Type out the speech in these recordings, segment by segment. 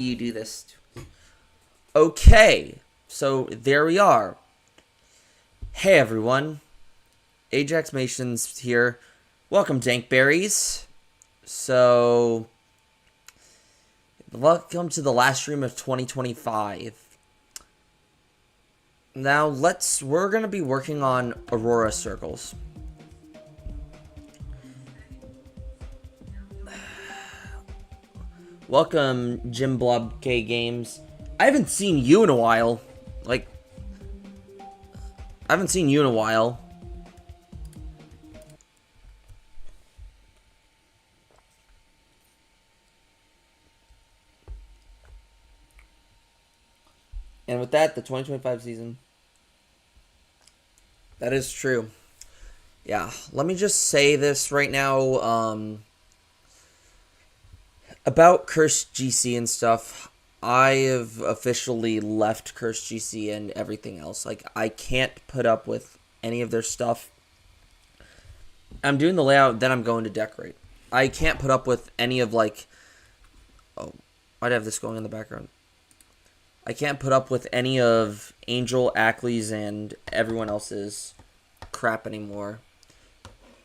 You do this. Okay, so there we are. Hey everyone, Ajax Mason's here. Welcome, Dankberries. So, welcome to the last stream of 2025. Now we're gonna be working on Aurora circles. Welcome, Jim Blob K Games. I haven't seen you in a while. I haven't seen you in a while. And with that, the 2025 season. That is true. Yeah, let me just say this right now. About Cursed GC and stuff, I have officially left Cursed GC and everything else. Like, I can't put up with any of their stuff. I'm doing the layout, then I'm going to decorate. I can't put up with any of, like... Oh, I'd have this going in the background. I can't put up with any of Angel, Ackley's, and everyone else's crap anymore.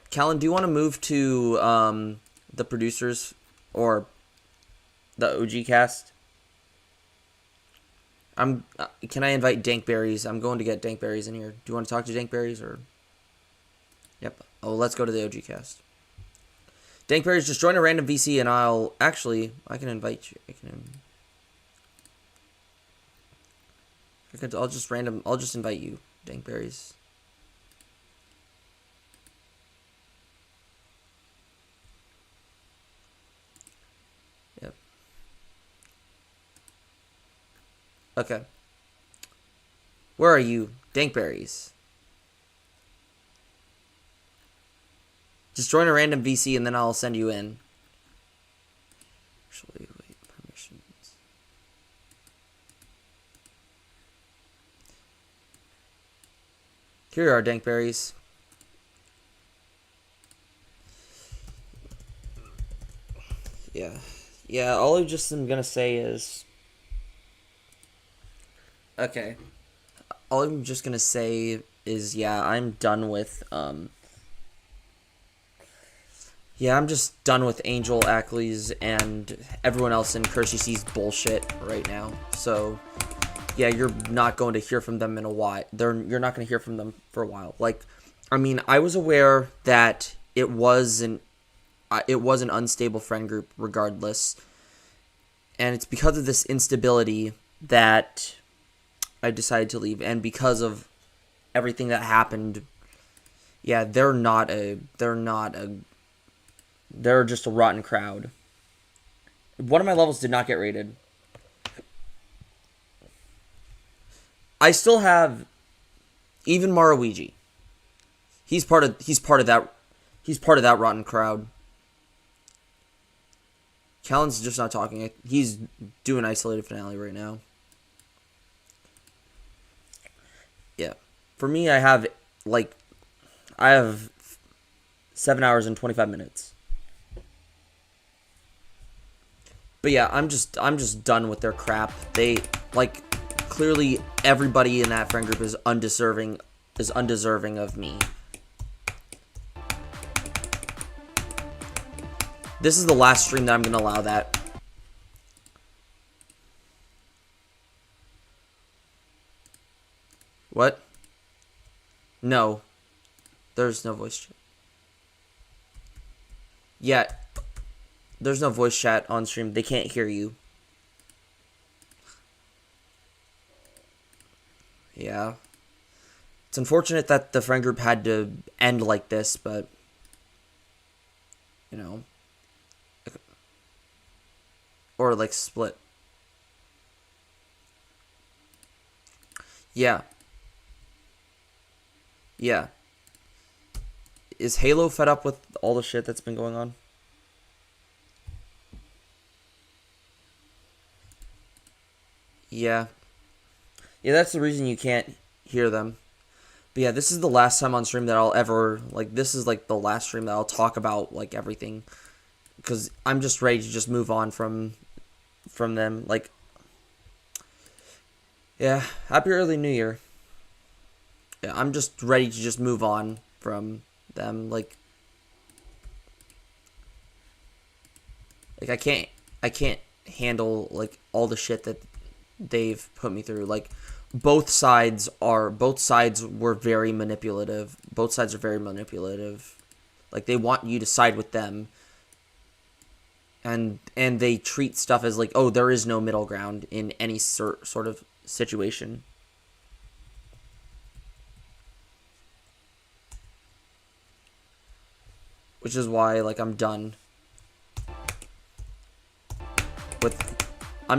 Callan, do you want to move to the producers or the OG cast? Can I invite Dankberries? I'm going to get Dankberries in here. Do you want to talk to Dankberries or? Yep. Oh, let's go to the OG cast. Dankberries, just join a random VC and I can invite you. I'll just invite you, Dankberries. Yep. Okay. Where are you, Dankberries? Just join a random VC and then I'll send you in. Actually, wait, permissions. Here are Dankberries. Yeah, all I just am gonna say is... Okay. All I'm just gonna say is, yeah, I'm done with, yeah, I'm just done with Angel, Ackley's, and everyone else in C's bullshit right now. So, yeah, you're not going to hear from them in a while. You're not going to hear from them for a while. Like, I mean, I was aware that it was an unstable friend group regardless. And it's because of this instability that I decided to leave. And because of everything that happened, yeah, they're just a rotten crowd. One of my levels did not get rated. I still have even Maruigi. He's part of that rotten crowd. Callan's just not talking. He's doing isolated finale right now. Yeah. For me, I have 7 hours and 25 minutes. But yeah, I'm just done with their crap. They clearly everybody in that friend group is undeserving of me. This is the last stream that I'm gonna allow that. What? No. There's no voice chat. Yeah. There's no voice chat on stream. They can't hear you. Yeah. It's unfortunate that the friend group had to end like this, but... You know. Or, split. Yeah. Yeah. Is Halo fed up with all the shit that's been going on? Yeah. Yeah, that's the reason you can't hear them. But yeah, this is the last time on stream that I'll ever, this is, the last stream that I'll talk about, everything. Because I'm just ready to just move on from from them. Like, yeah, happy early New Year. Yeah, I'm just ready to just move on from them. Like I can't handle like all the shit that they've put me through. Like both sides were very manipulative. Both sides are very manipulative. Like they want you to side with them. And they treat stuff as like, oh, there is no middle ground in any sort of situation. Which is why like I'm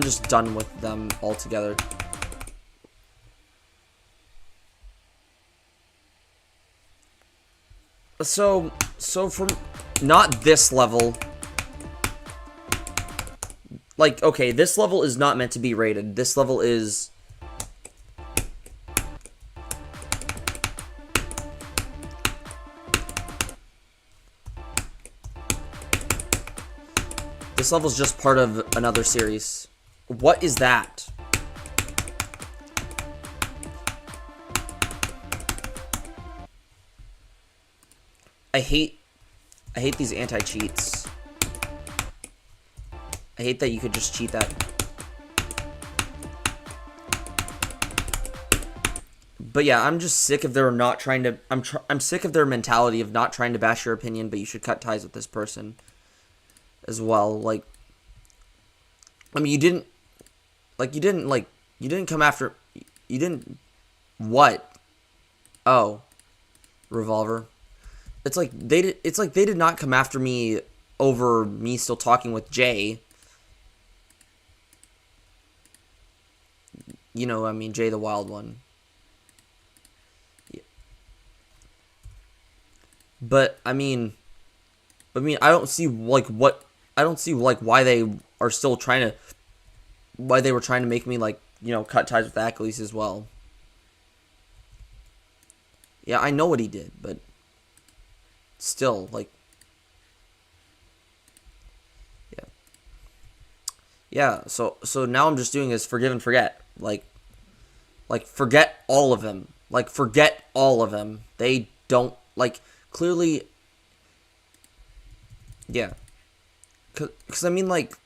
just done with them altogether. So from not this level, like, okay, this level is not meant to be rated. This level is just part of another series. What is that? I hate these anti-cheats. I hate that you could just cheat that. But yeah, I'm just sick of their not trying to. I'm sick of their mentality of not trying to bash your opinion, but you should cut ties with this person as well. Like, I mean, you didn't come after. You didn't. What? Oh, Revolver. It's like they did not come after me over me still talking with Jay. You know, I mean, Jay the Wild One. Yeah. But I mean, I don't see like why they are still trying to, why they were trying to make me like, you know, cut ties with Achilles as well. Yeah, I know what he did, but still, like, yeah. So now I'm just doing is forgive and forget. Like forget all of them. Like forget all of them. They don't like clearly. Yeah. Cause I mean like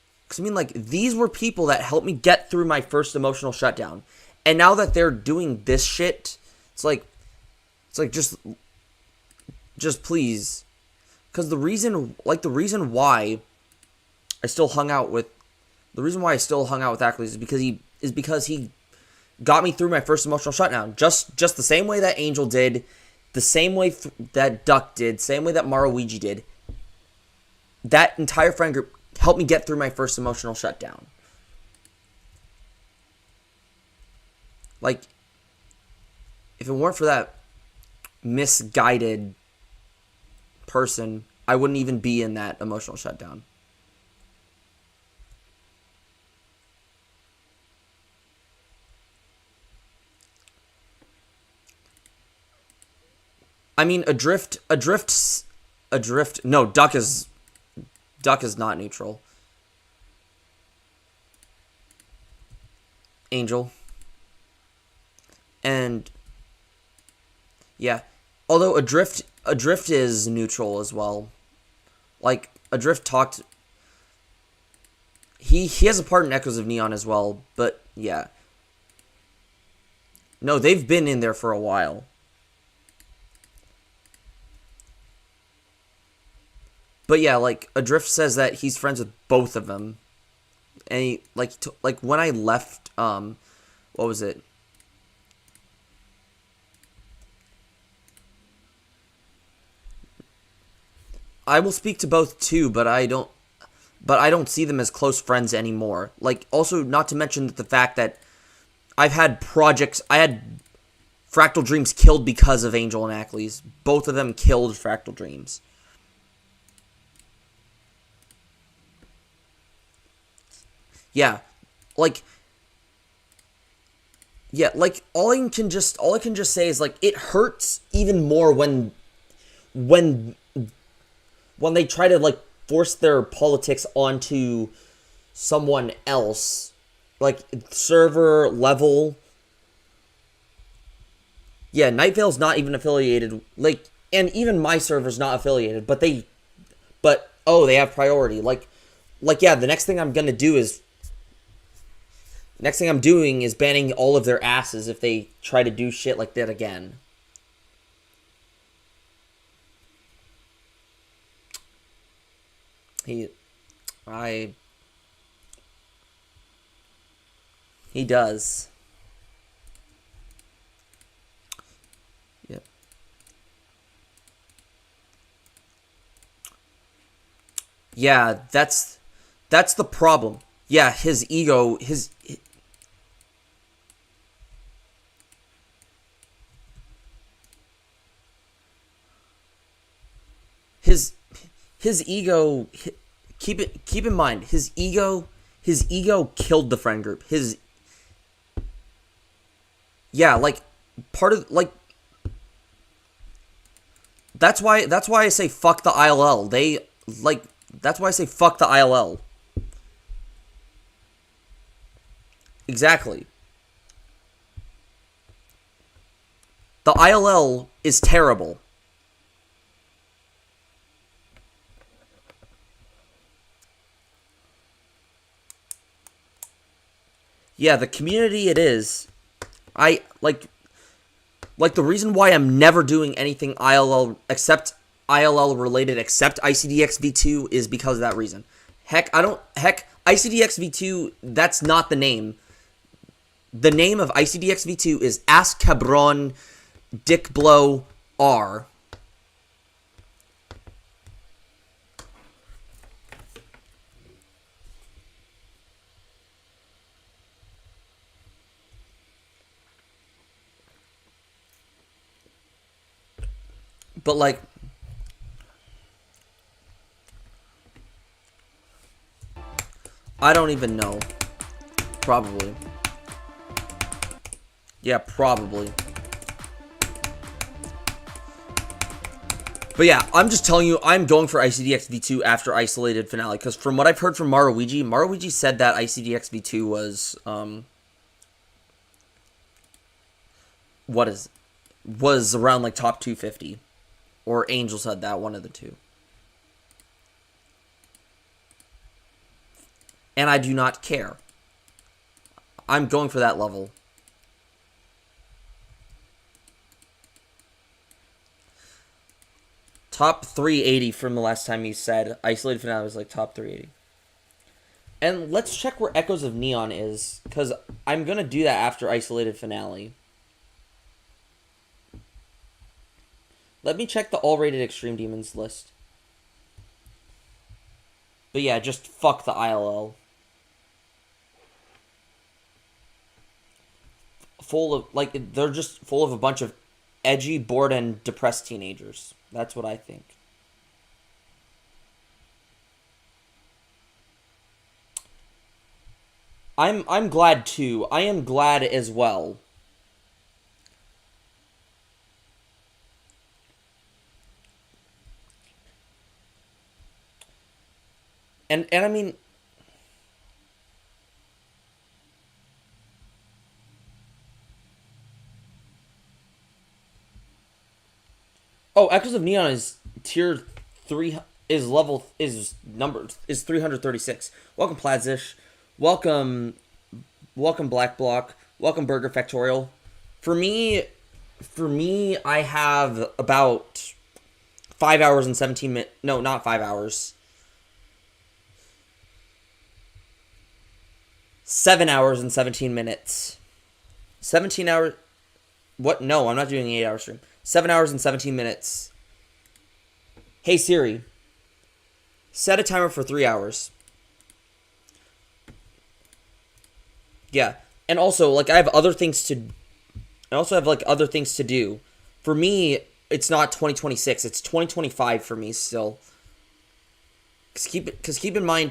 these were people that helped me get through my first emotional shutdown, and now that they're doing this shit, it's like just please, because the reason why I still hung out with Achilles is because he got me through my first emotional shutdown. Just the same way that Angel did, the same way that Duck did, same way that Maruigi did. That entire friend group helped me get through my first emotional shutdown. Like, if it weren't for that misguided person, I wouldn't even be in that emotional shutdown. I mean, Adrift. No, Duck is not neutral. Angel. And yeah, although Adrift is neutral as well. Like Adrift talked. He has a part in Echoes of Neon as well, but yeah. No, they've been in there for a while. But yeah, like Adrift says that he's friends with both of them, and he, like when I left, what was it? I will speak to both too, but I don't see them as close friends anymore. Like, also not to mention the fact that I had Fractal Dreams killed because of Angel and Achilles. Both of them killed Fractal Dreams. Yeah, like all I can just say is like it hurts even more when they try to like force their politics onto someone else, like server level. Yeah, Night Vale's not even affiliated. Like, and even my server's not affiliated. But oh, they have priority. Like yeah. The next thing I'm doing is banning all of their asses if they try to do shit like that again. He does. Yep. Yeah, that's the problem. Yeah, his ego, his ego. Keep in mind, his ego killed the friend group. Like part of like that's why I say fuck the ILL. That's why I say fuck the ILL. Exactly. The ILL is terrible. Yeah, the community it is. I like the reason why I'm never doing anything ILL related except ICDX V2 is because of that reason. Heck, ICDX V2, that's not the name. The name of ICDX V2 is Ass Cabron Dick Blow R. But like, I don't even know. Probably. Yeah, probably. But yeah, I'm just telling you, I'm going for ICDX V2 after Isolated Finale. Because from what I've heard from Maruigi said that ICDX V2 was around like top 250. Or Angel said that, one of the two. And I do not care. I'm going for that level. Top 380 from the last time you said. Isolated Finale was like top 380. And let's check where Echoes of Neon is. Because I'm going to do that after Isolated Finale. Let me check the all-rated Extreme Demons list. But yeah, just fuck the ILL. They're just full of a bunch of edgy, bored, and depressed teenagers. That's what I think. I'm glad too. I am glad as well. And I mean, oh, Echoes of Neon is tier 3, is 336. Welcome Pladzish. Welcome Black Block. Welcome Burger Factorial. For me I have about 5 hours and 17 minutes. No, not 5 hours. 7 hours and 17 minutes. 17 hours. What? No, I'm not doing an 8-hour stream. 7 hours and 17 minutes. Hey Siri, set a timer for 3 hours. Yeah, and also like I have other things to. I also have like other things to do. For me, it's not 2026. It's 2025 for me still. Because keep in mind,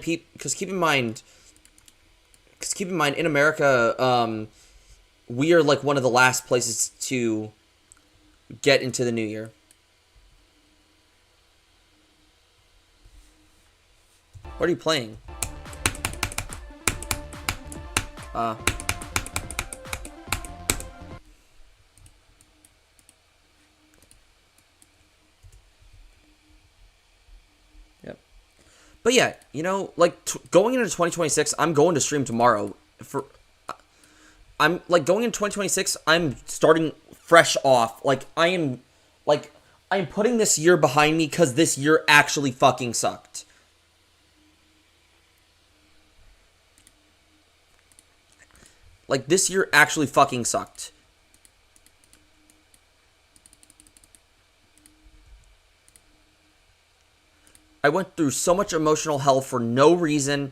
in America, we are like one of the last places to get into the new year. What are you playing? Yep. But yeah, you know, like going into 2026, I'm going to stream tomorrow. I'm like going into 2026. I'm starting fresh off. Like I'm putting this year behind me because this year actually fucking sucked. Like this year actually fucking sucked. I went through so much emotional hell for no reason.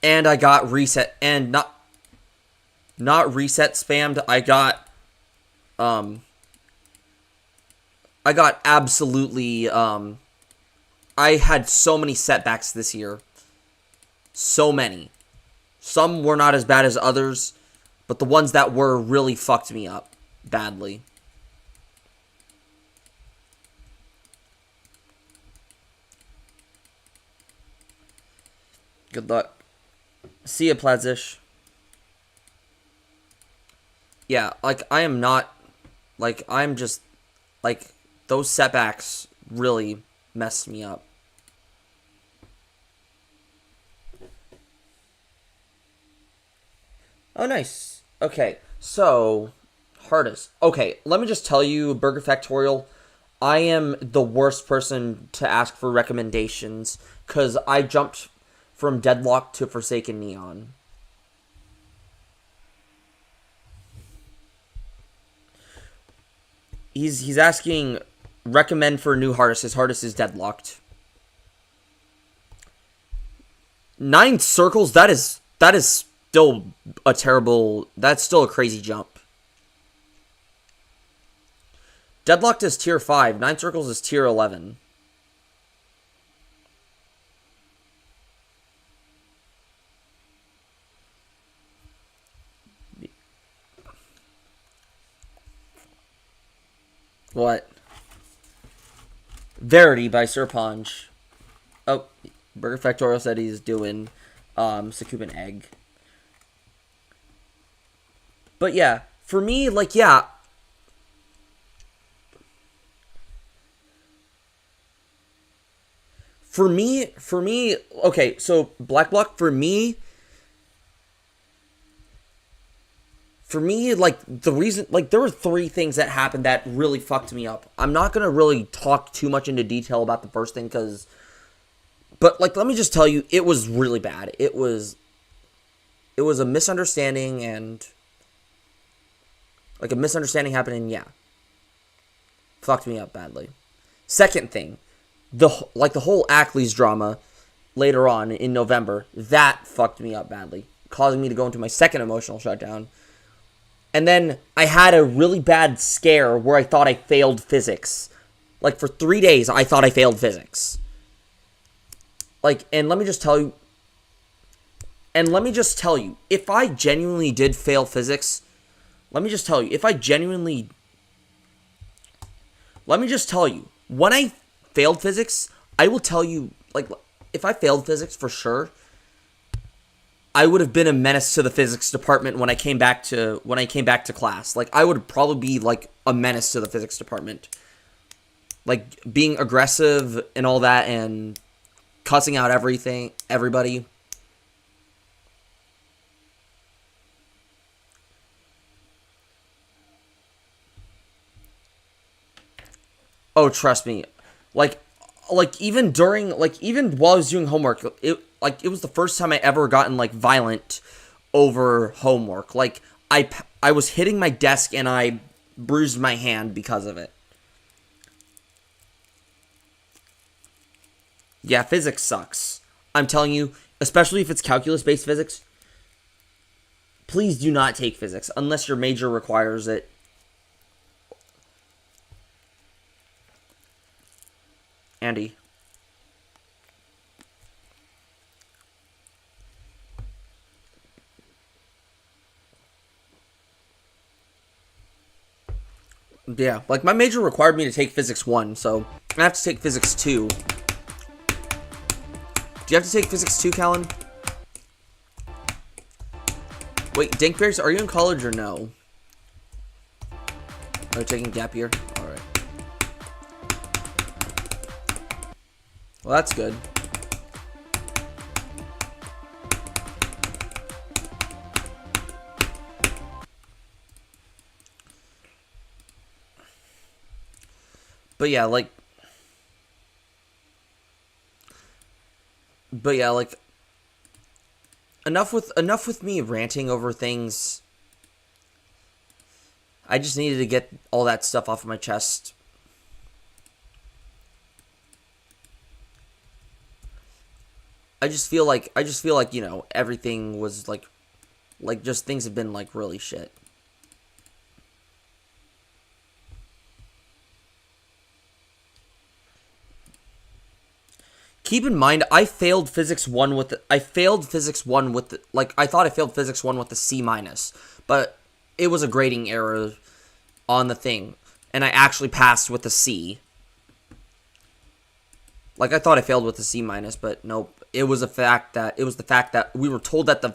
And I got reset, and not reset spammed. I got absolutely I had so many setbacks this year. So many. Some were not as bad as others, but the ones that were really fucked me up badly. Good luck. See ya, Pladzish. Yeah, like, I am not... Like, I'm just... Like, those setbacks really messed me up. Oh, nice. Okay, so... Hardest. Okay, let me just tell you, Burger Factorial, I am the worst person to ask for recommendations, because I jumped from Deadlock to Forsaken Neon. He's asking recommend for a new hardest. His hardest is Deadlocked. 9 circles, that is still a terrible, that's still a crazy jump. Deadlocked is tier 5, 9 circles is tier 11. What? Verity by Serponge. Oh, Burger Factorial said he's doing Succuban Egg. But yeah, for me, like, yeah. For me, okay, so Black Block, for me, like, the reason, like, there were 3 things that happened that really fucked me up. I'm not going to really talk too much into detail about the first thing, but, like, let me just tell you, it was really bad. It was a misunderstanding, and, like, a misunderstanding happened, and yeah. Fucked me up badly. Second thing, the whole Ackley's drama later on in November, that fucked me up badly, causing me to go into my second emotional shutdown. And then I had a really bad scare where I thought I failed physics. Like, for 3 days, I thought I failed physics. Like, and let me just tell you, if I genuinely did fail physics, when I failed physics, I will tell you, like, if I failed physics for sure, I would have been a menace to the physics department when I came back to class. Like, I would probably be like a menace to the physics department. Like, being aggressive and all that and cussing out everybody. Oh, trust me. Like even while I was doing homework, it was the first time I ever gotten, like, violent over homework. Like, I was hitting my desk and I bruised my hand because of it. Yeah, physics sucks. I'm telling you, especially if it's calculus-based physics, please do not take physics unless your major requires it. Andy. Yeah, like, my major required me to take physics 1, so I have to take physics 2. Do you have to take physics 2, Callan? Wait, Dinkberries, are you in college or no? Are you taking gap year? Alright. Well, that's good. But yeah, like... But yeah, like... Enough with me ranting over things. I just needed to get all that stuff off of my chest. I just feel like, you know, everything was like just things have been like really shit. Keep in mind, I failed physics 1 with I thought I failed physics 1 with a C minus, but it was a grading error on the thing, and I actually passed with a C. Like, I thought I failed with a C minus, but nope. It was the fact that we were told that the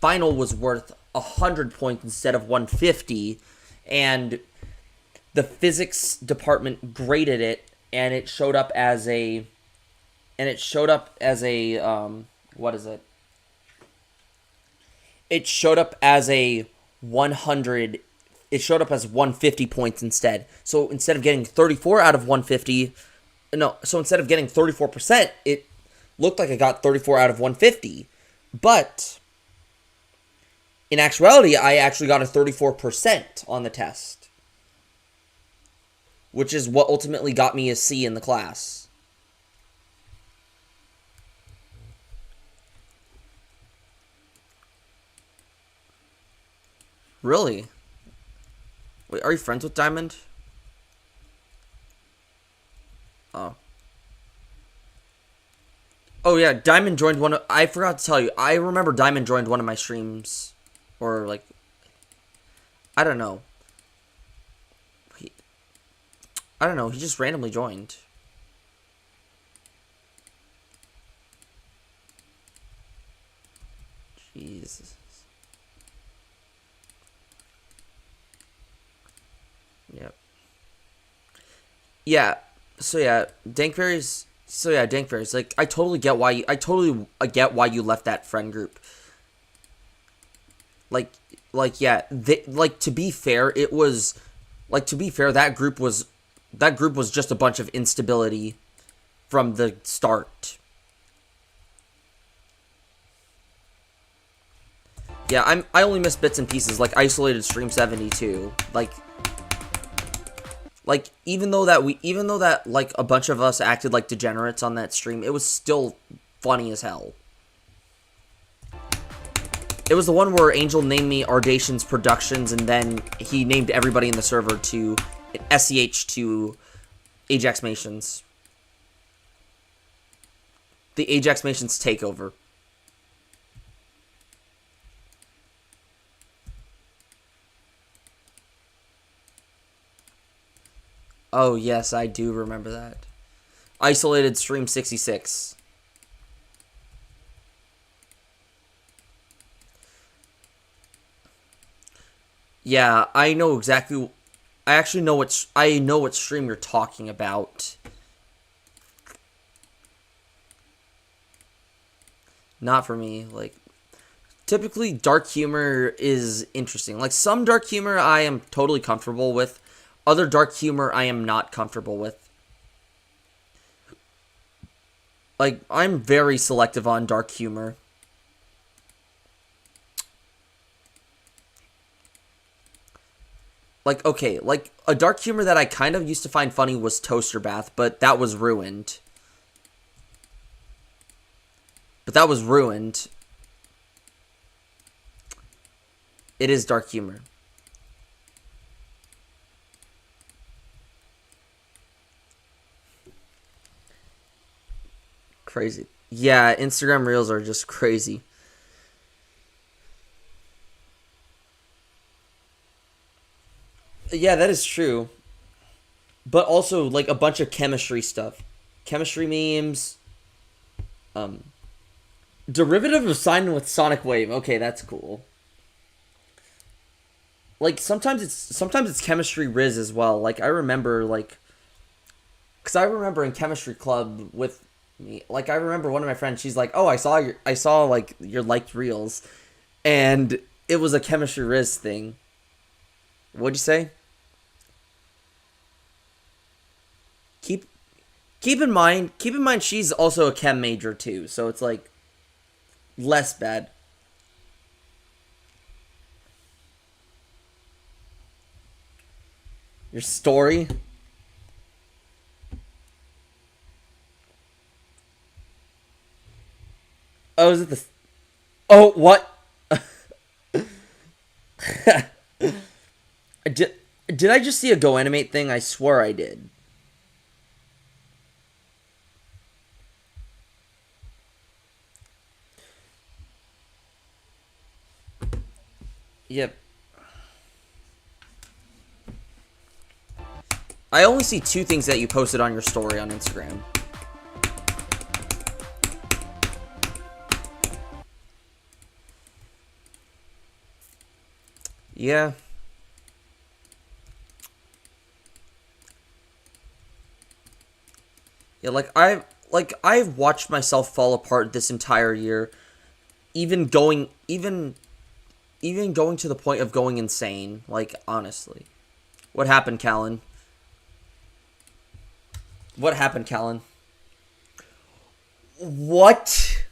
final was worth 100 points instead of 150, and the physics department graded it, and it showed up as a what is it? It showed up as a 100. It showed up as 150 points instead. So instead of getting 34 out of 150, so instead of getting 34%, it looked like I got 34 out of 150. But in actuality, I actually got a 34% on the test, which is what ultimately got me a C in the class. Really? Wait, are you friends with Diamond? Oh. Oh yeah, Diamond joined one of... I forgot to tell you. I remember Diamond joined one of my streams. Or, like... I don't know. I don't know. He just randomly joined. Jesus. Yep. Yeah. So yeah, Dankberries. So yeah, Dankberries. Like, I totally get why you. I totally get why you left that friend group. Yeah. To be fair, it was. Like, to be fair, that group was just a bunch of instability from the start. Yeah, I only missed bits and pieces, like Isolated Stream 72. Like, even though that like a bunch of us acted like degenerates on that stream, it was still funny as hell. It was the one where Angel named me Ardations Productions, and then he named everybody in the server to SEH to Ajax Mations. The Ajax Mations takeover. Oh, yes, I do remember that. Isolated Stream 66. Yeah, I know exactly... I actually know what stream you're talking about. Not for me. Like, typically, dark humor is interesting. Like, some dark humor I am totally comfortable with. Other dark humor I am not comfortable with. Like, I'm very selective on dark humor. Like, okay, like, a dark humor that I kind of used to find funny was Toaster Bath, but that was ruined. It is dark humor. Crazy. Yeah, Instagram Reels are just crazy. Yeah, that is true. But also, like, a bunch of chemistry stuff. Chemistry memes. Derivative of Sine with Sonic Wave. Okay, that's cool. like sometimes it's chemistry Riz as well. Like I remember like because I remember in chemistry club with me, like I remember one of my friends. She's like, "Oh, I saw like your liked reels," and it was a chemistry Riz thing. What'd you say? Keep keep in mind she's also a chem major too, so it's like less bad. Your story. Oh, is it the? Oh, what? did did I just see a Go Animate thing? I swear I did. Yep. I only see two things that you posted on your story on Instagram. Yeah. Yeah, I've watched myself fall apart this entire year, even going even going to the point of going insane, like honestly. What happened, Callan? What happened, Callan? What?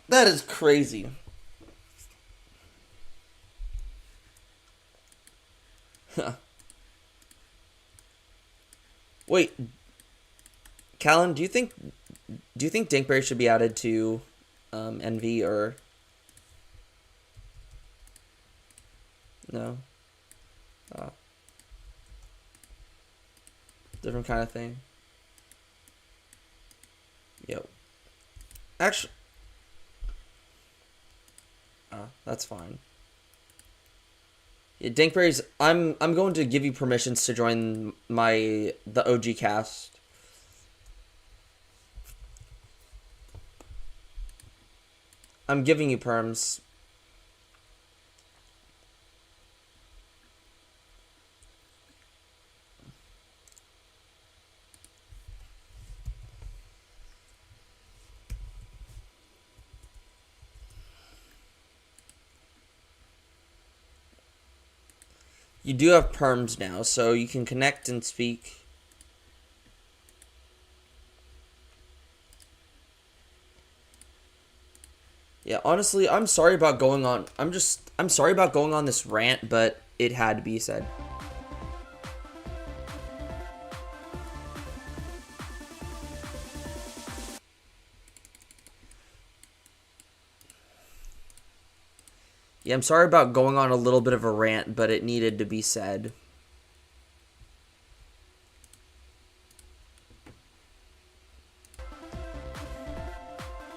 That is crazy. Wait, Callan, do you think Dinkberry should be added to NV or no? Uh, Different kind of thing. Yo, actually, that's fine. Yeah, Dinkberry's. I'm going to give you permissions to join the OG cast. I'm giving you perms. You do have perms now, so you can connect and speak. Yeah, honestly, I'm sorry about going on. I'm sorry about going on this rant, but it had to be said. Yeah, I'm sorry about going on a little bit of a rant, but it needed to be said.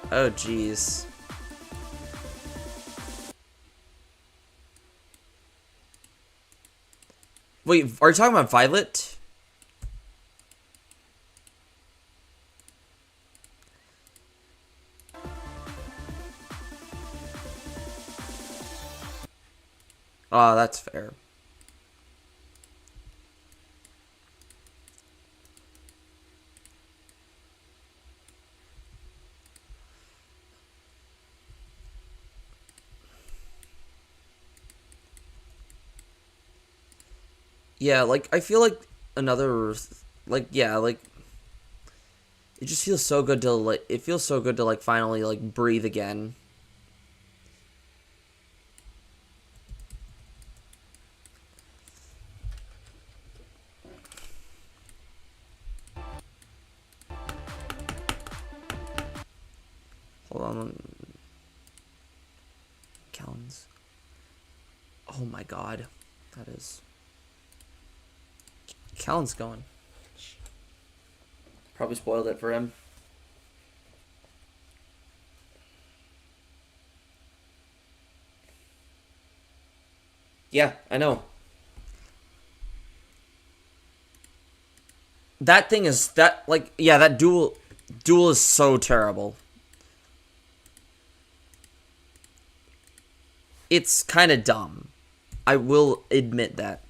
Oh, jeez. Wait, are you talking about Violet? Oh, that's fair. Yeah, like, I feel like another, like, yeah, like, it just feels so good to, like, it feels so good to, like, finally, like, breathe again. Hold on. Callan's. Oh my god. That is. Callan's going. Probably spoiled it for him. Yeah, I know. That thing is that like yeah, that duel is so terrible. it's kind of dumb. I will admit that.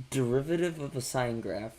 Derivative of a sine graph.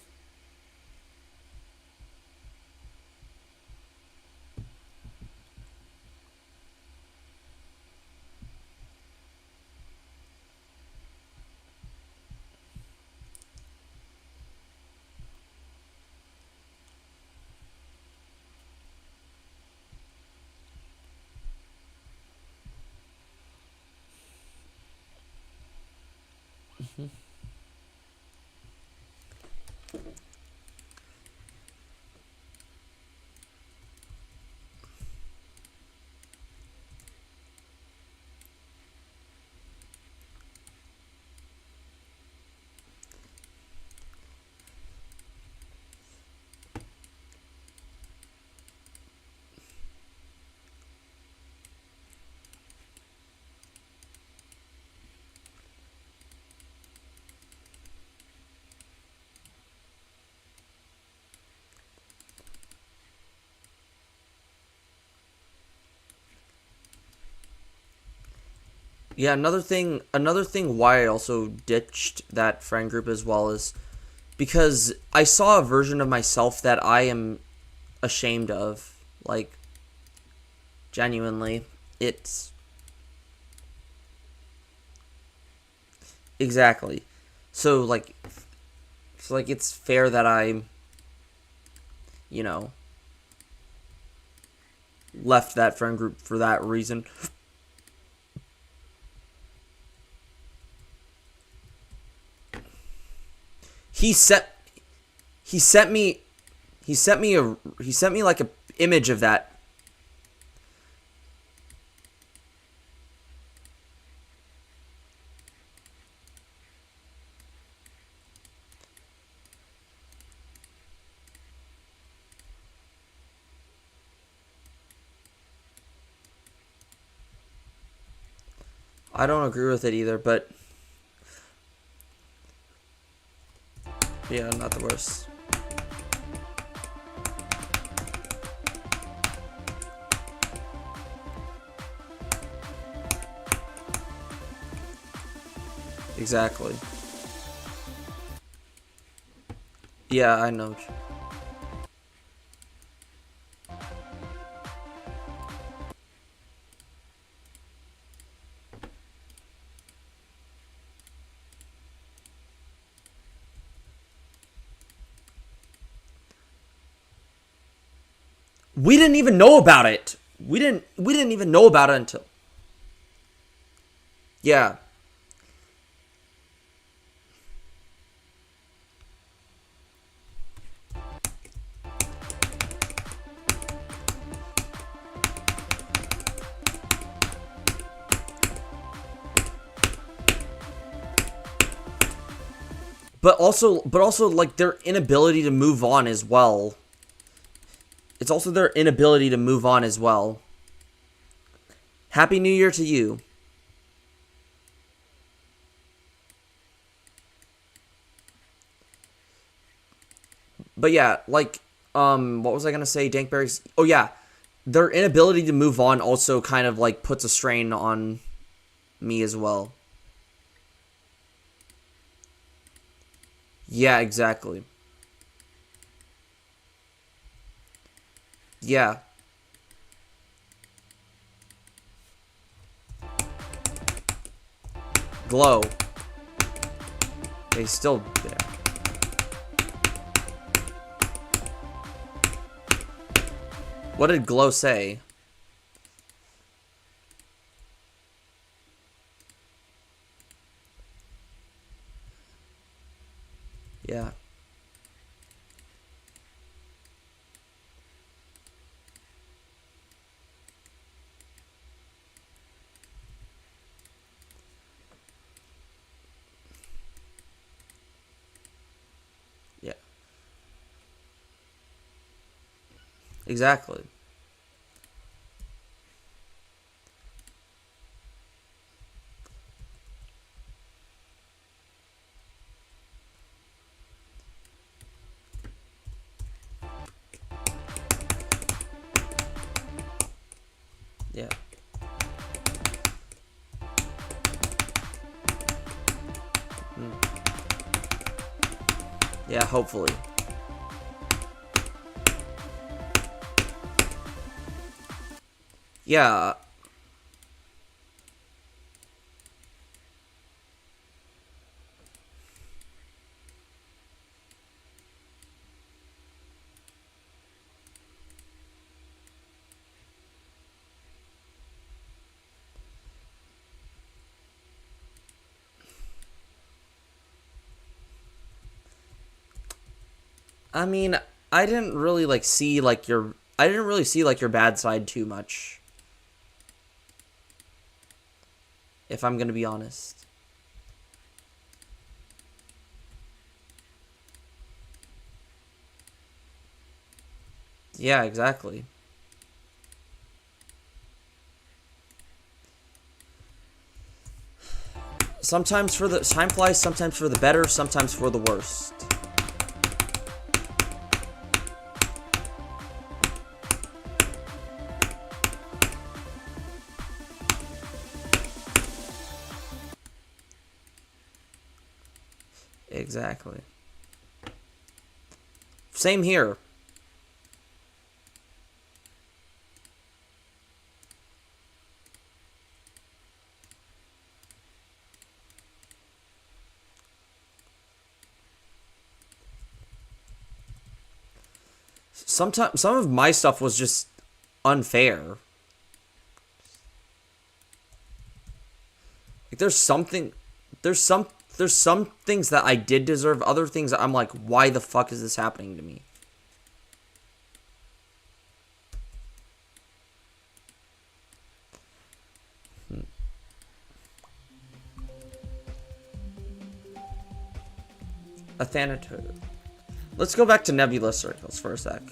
Yeah, another thing why I also ditched that friend group as well is because I saw a version of myself that I am ashamed of. Like, genuinely. It's exactly. So like it's fair that I, you know, left that friend group for that reason. He set he sent me he sent me like a image of that. I don't agree with it either, but yeah, not the worst. Exactly. Yeah, I know. We didn't even know about it. We didn't even know about it until yeah. But also like their inability to move on as well. It's also their inability to move on as well. Happy New Year to you. But yeah, like what was I going to say? Dankberries. Oh yeah. Their inability to move on also kind of like puts a strain on me as well. Yeah, exactly. Yeah. Glow. They still there. What did Glow say? Yeah. Exactly. Yeah. Mm. Yeah, hopefully. Yeah. I mean, I didn't really like see like your I didn't really see like your bad side too much, if I'm going to be honest. Yeah, exactly. Sometimes for the time flies, sometimes for the better, sometimes for the worst. Exactly. Same here. Sometimes some of my stuff was just unfair. Like there's some there's some things that I did deserve, other things that I'm like, why the fuck is this happening to me? A Thanatos. Let's go back to nebula circles for a sec.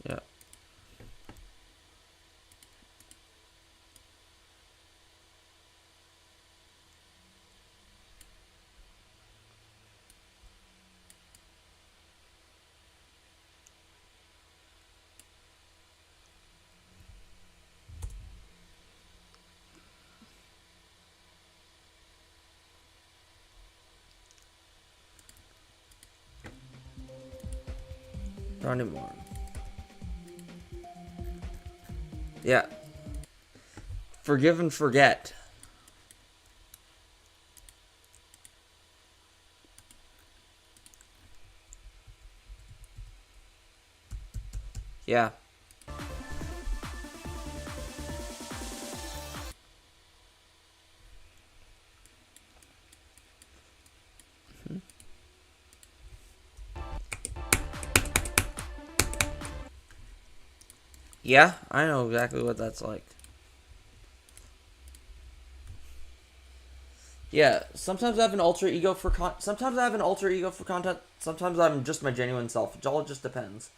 Yeah. Running more. Yeah. Forgive and forget. Yeah. Yeah, I know exactly what that's like. Yeah, sometimes I have an alter ego for sometimes I have an alter ego for content. Sometimes I'm just my genuine self. It all just depends.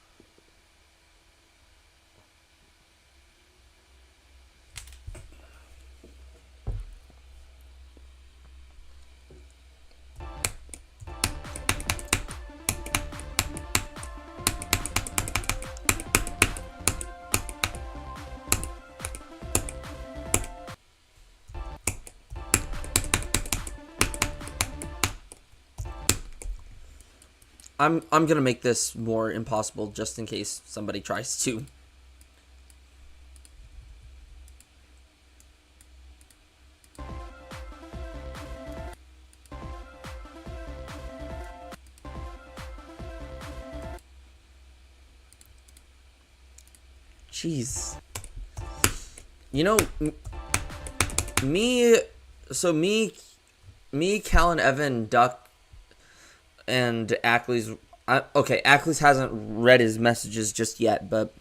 I'm gonna make this more impossible just in case somebody tries to. Jeez. You know, me. So me. Me, Callan, Evan, Duck, and Ackley's. Okay, Ackley's hasn't read his messages just yet, but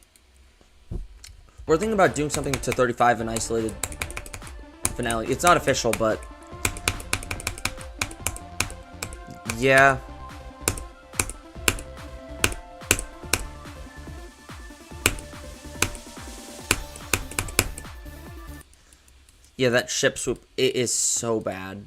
we're thinking about doing something to 35 and isolated finale. It's not official, but yeah. Yeah, that ship swoop, it is so bad.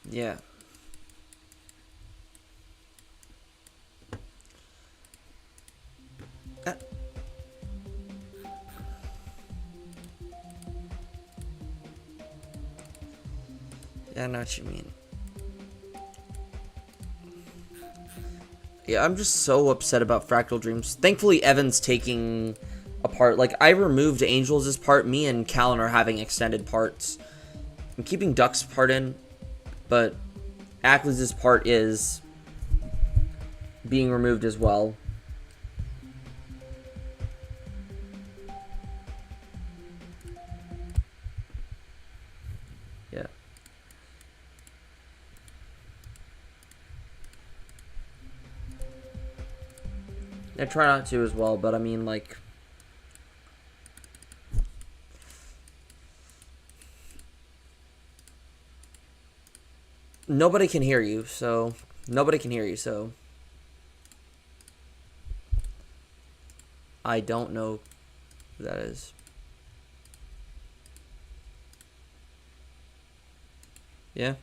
Yeah. Uh, yeah, I know what you mean. Yeah, I'm just so upset about Fractal Dreams. Thankfully, Evan's taking a part. Like, I removed Angel's part. Me and Callan are having extended parts. I'm keeping Duck's part in, but Ackley's part is being removed as well. Yeah. I try not to as well, but I mean, like, nobody can hear you, so I don't know who that is. Yeah.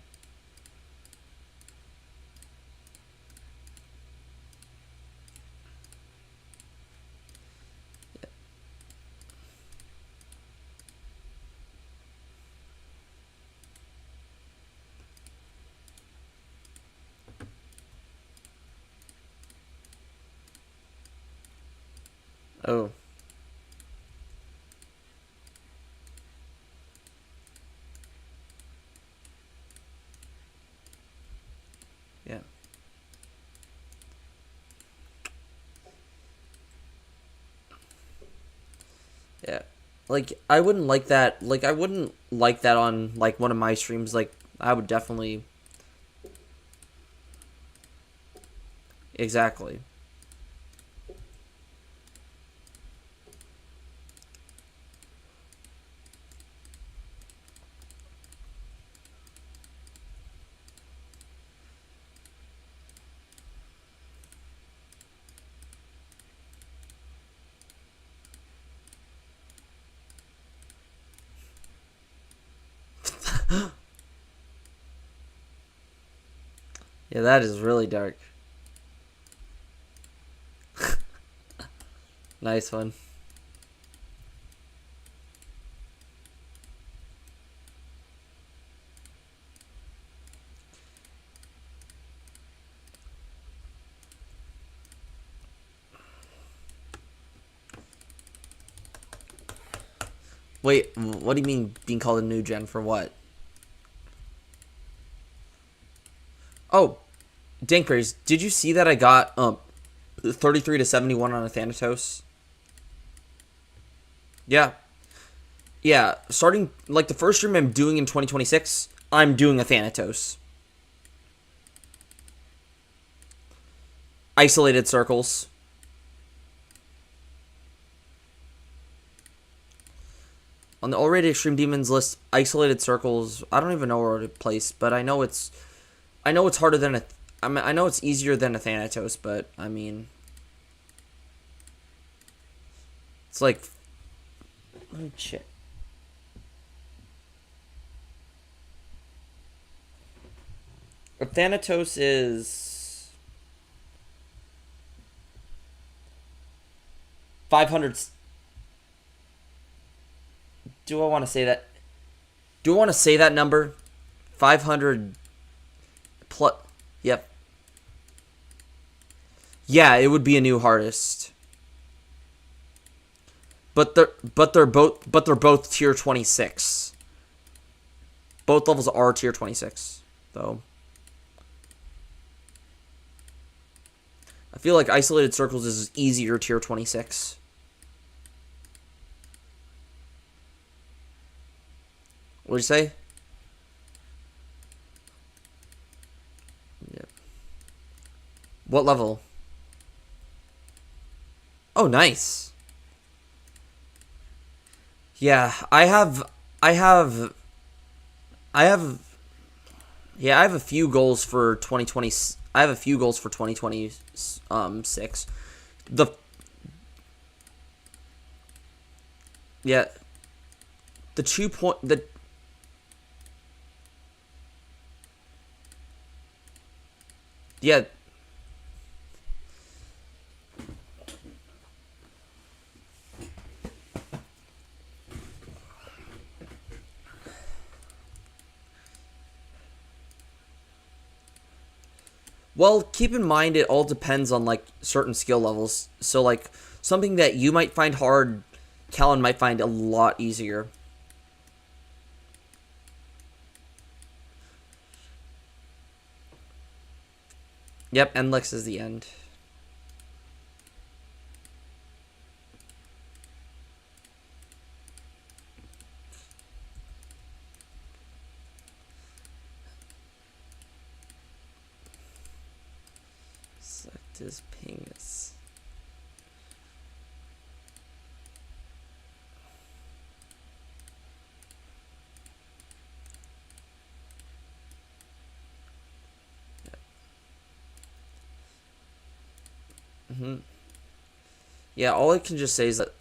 Oh. Yeah. Yeah. Like, I wouldn't like that. Like, I wouldn't like that on, like, one of my streams. Like, I would definitely. Exactly. Yeah, that is really dark. Nice one. Wait, what do you mean being called a new gen for what? Oh, Dankberries, did you see that I got 33 to 71 on a Thanatos? Yeah. Yeah, starting like the first stream I'm doing in 2026, I'm doing a Thanatos. Isolated circles. On the already extreme demons list, isolated circles. I don't even know where to place, but I know it's harder than a. I know it's easier than a Thanatos, but I mean, it's like. Let me check. A Thanatos is 500. Do I want to say that? Do I want to say that number? 500 plus. Yep. Yeah, it would be a new hardest. But they're both tier 26. Both levels are tier 26, though. I feel like Isolated Circles is easier tier 26. What'd you say? Yep. What level? Oh, nice. Yeah, I have yeah, I have a few goals for 2020. I have a few goals for 2026. The yeah, the 2 point the yeah. Well, keep in mind it all depends on like certain skill levels. So like something that you might find hard, Callan might find a lot easier. Yep, Endlix is the end. Select his pingus. Yeah, all I can just say is that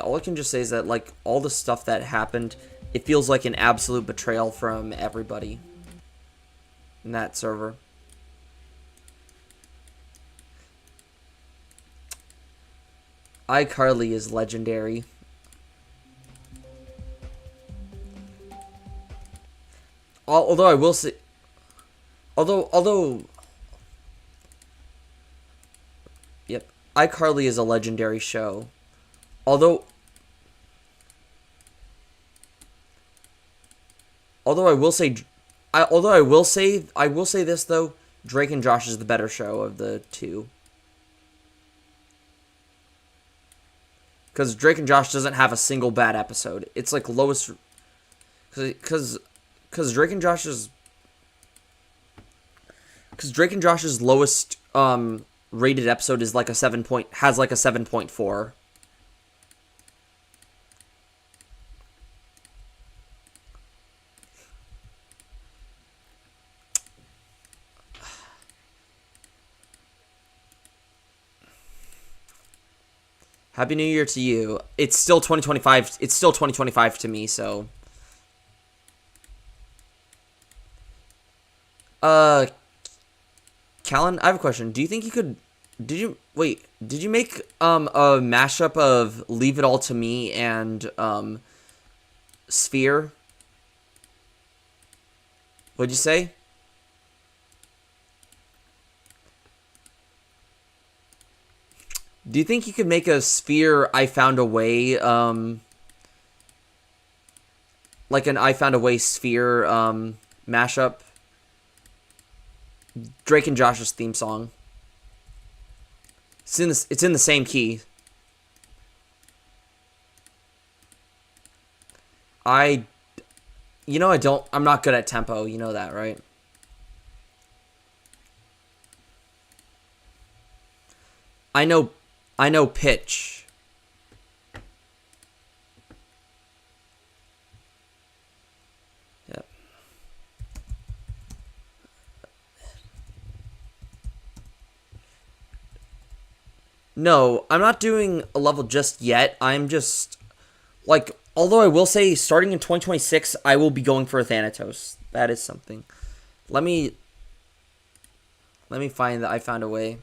all I can just say is that like all the stuff that happened, it feels like an absolute betrayal from everybody in that server. iCarly is legendary. Although I will say, although yep, iCarly is a legendary show. Although I will say, I will say this though, Drake and Josh is the better show of the two. Because Drake and Josh doesn't have a single bad episode. It's like lowest, because Drake and Josh's lowest rated episode is like a 7.4. Happy New Year to you. It's still 2025. It's still 2025 to me, so. Callan, I have a question. Do you think you could... Did you make a mashup of Leave It All to Me and Sphere? What'd you say? Do you think you could make a Sphere I Found a Way, like an I Found a Way Sphere, mashup? Drake and Josh's theme song. It's in the same key. I'm not good at tempo, you know that, right? I know pitch. Yep. No, I'm not doing a level just yet. I'm just like, although I will say starting in 2026 I will be going for a Thanatos. That is something. Let me find that I Found a Way.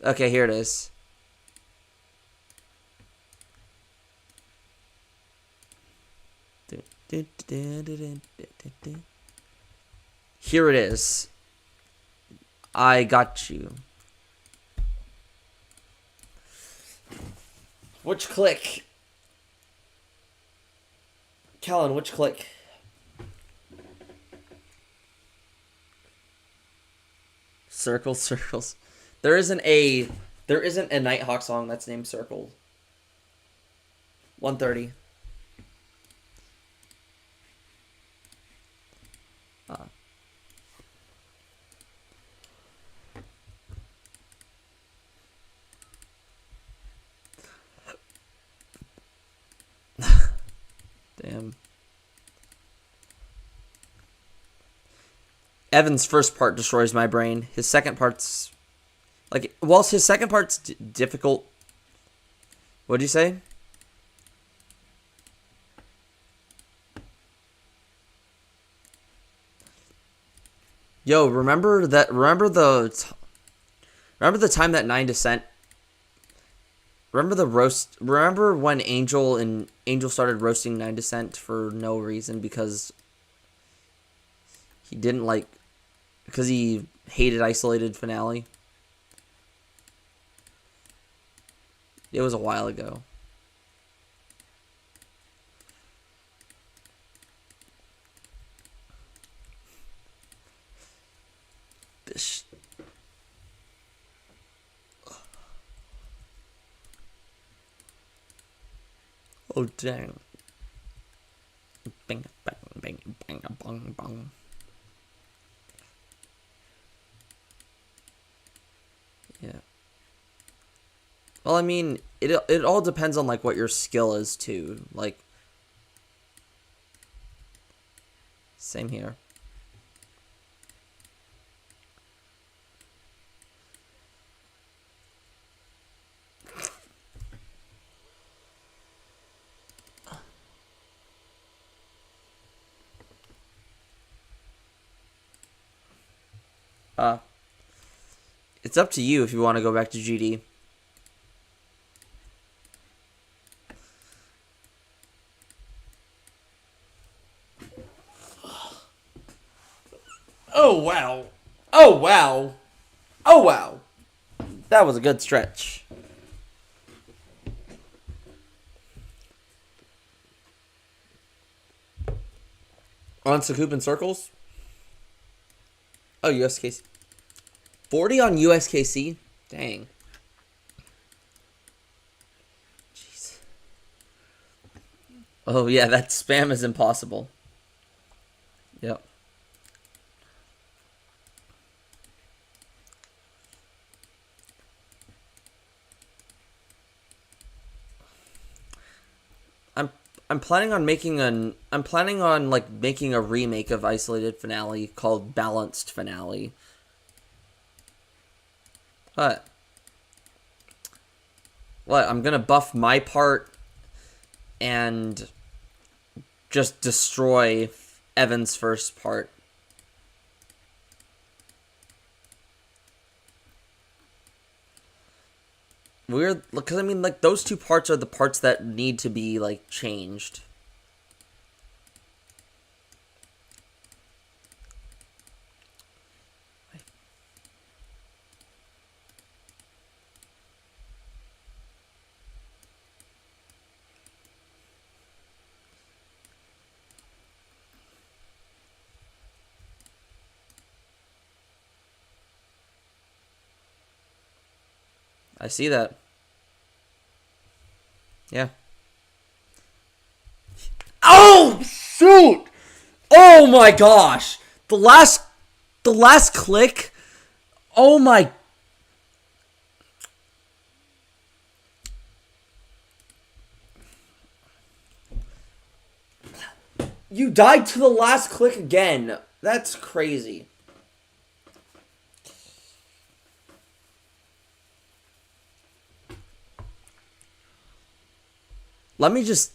Okay, here it is. Here it is. I got you. Which click? Callan, which click? Circles, circles. There isn't a NightHawk song that's named Circle. 130. Damn. Evan's first part destroys my brain. His second part's like, whilst his second part's difficult. What'd you say? Yo, remember the time that 9 Remember the roast? Remember when Angel started roasting 9 for no reason because he didn't like, because he hated Isolated Finale? It was a while ago. This. Oh dang. Bang bang bang bang bang bang. Yeah. Well, I mean, it all depends on like what your skill is too. Like, same here. It's up to you if you want to go back to GD. Oh, wow. Oh, wow. Oh, wow. That was a good stretch. On Sakupin Circles? Oh, USKC. 40 on USKC? Dang. Jeez. Oh, yeah, that spam is impossible. Yep. I'm planning on making making a remake of Isolated Finale called Balanced Finale. What? What? I'm gonna buff my part and just destroy Evan's first part. Weird, because I mean, like, those two parts are the parts that need to be, like, changed. I see that. Yeah. Oh, shoot! Oh my gosh! The last click. Oh my. You died to the last click again. That's crazy. Let me just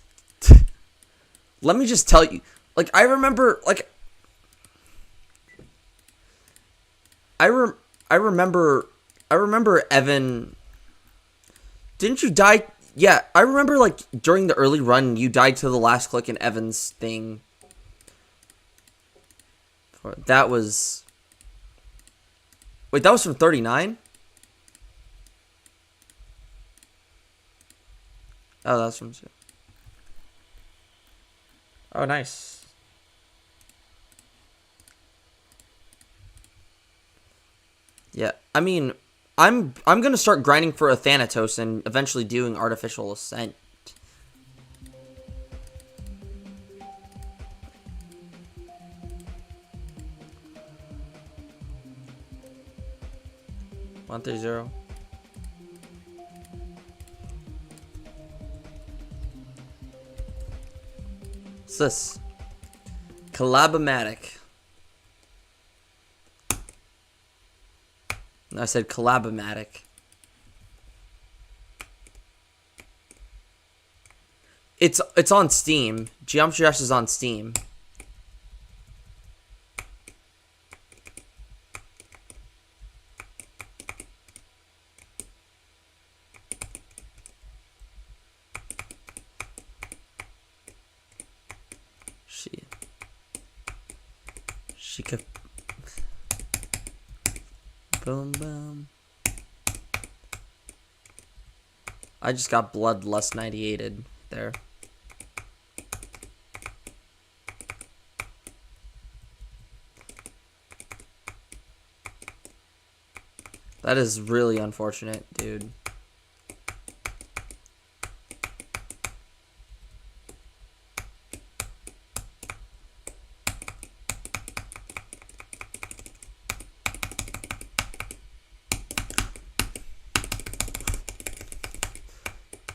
tell you, like, I remember Evan, didn't you die? Yeah, I remember, like, during the early run, you died to the last click in Evan's thing. That was... Wait, that was from 39? Oh, that's from... Oh, nice. Yeah, I mean, I'm gonna start grinding for a Thanatos and eventually doing Artificial Ascent. One 130. What's this? Collabomatic. I said Collabomatic. It's on Steam. Geometry Dash is on Steam. She could. Boom, boom. I just got Bloodlust 98'd there. That is really unfortunate, dude.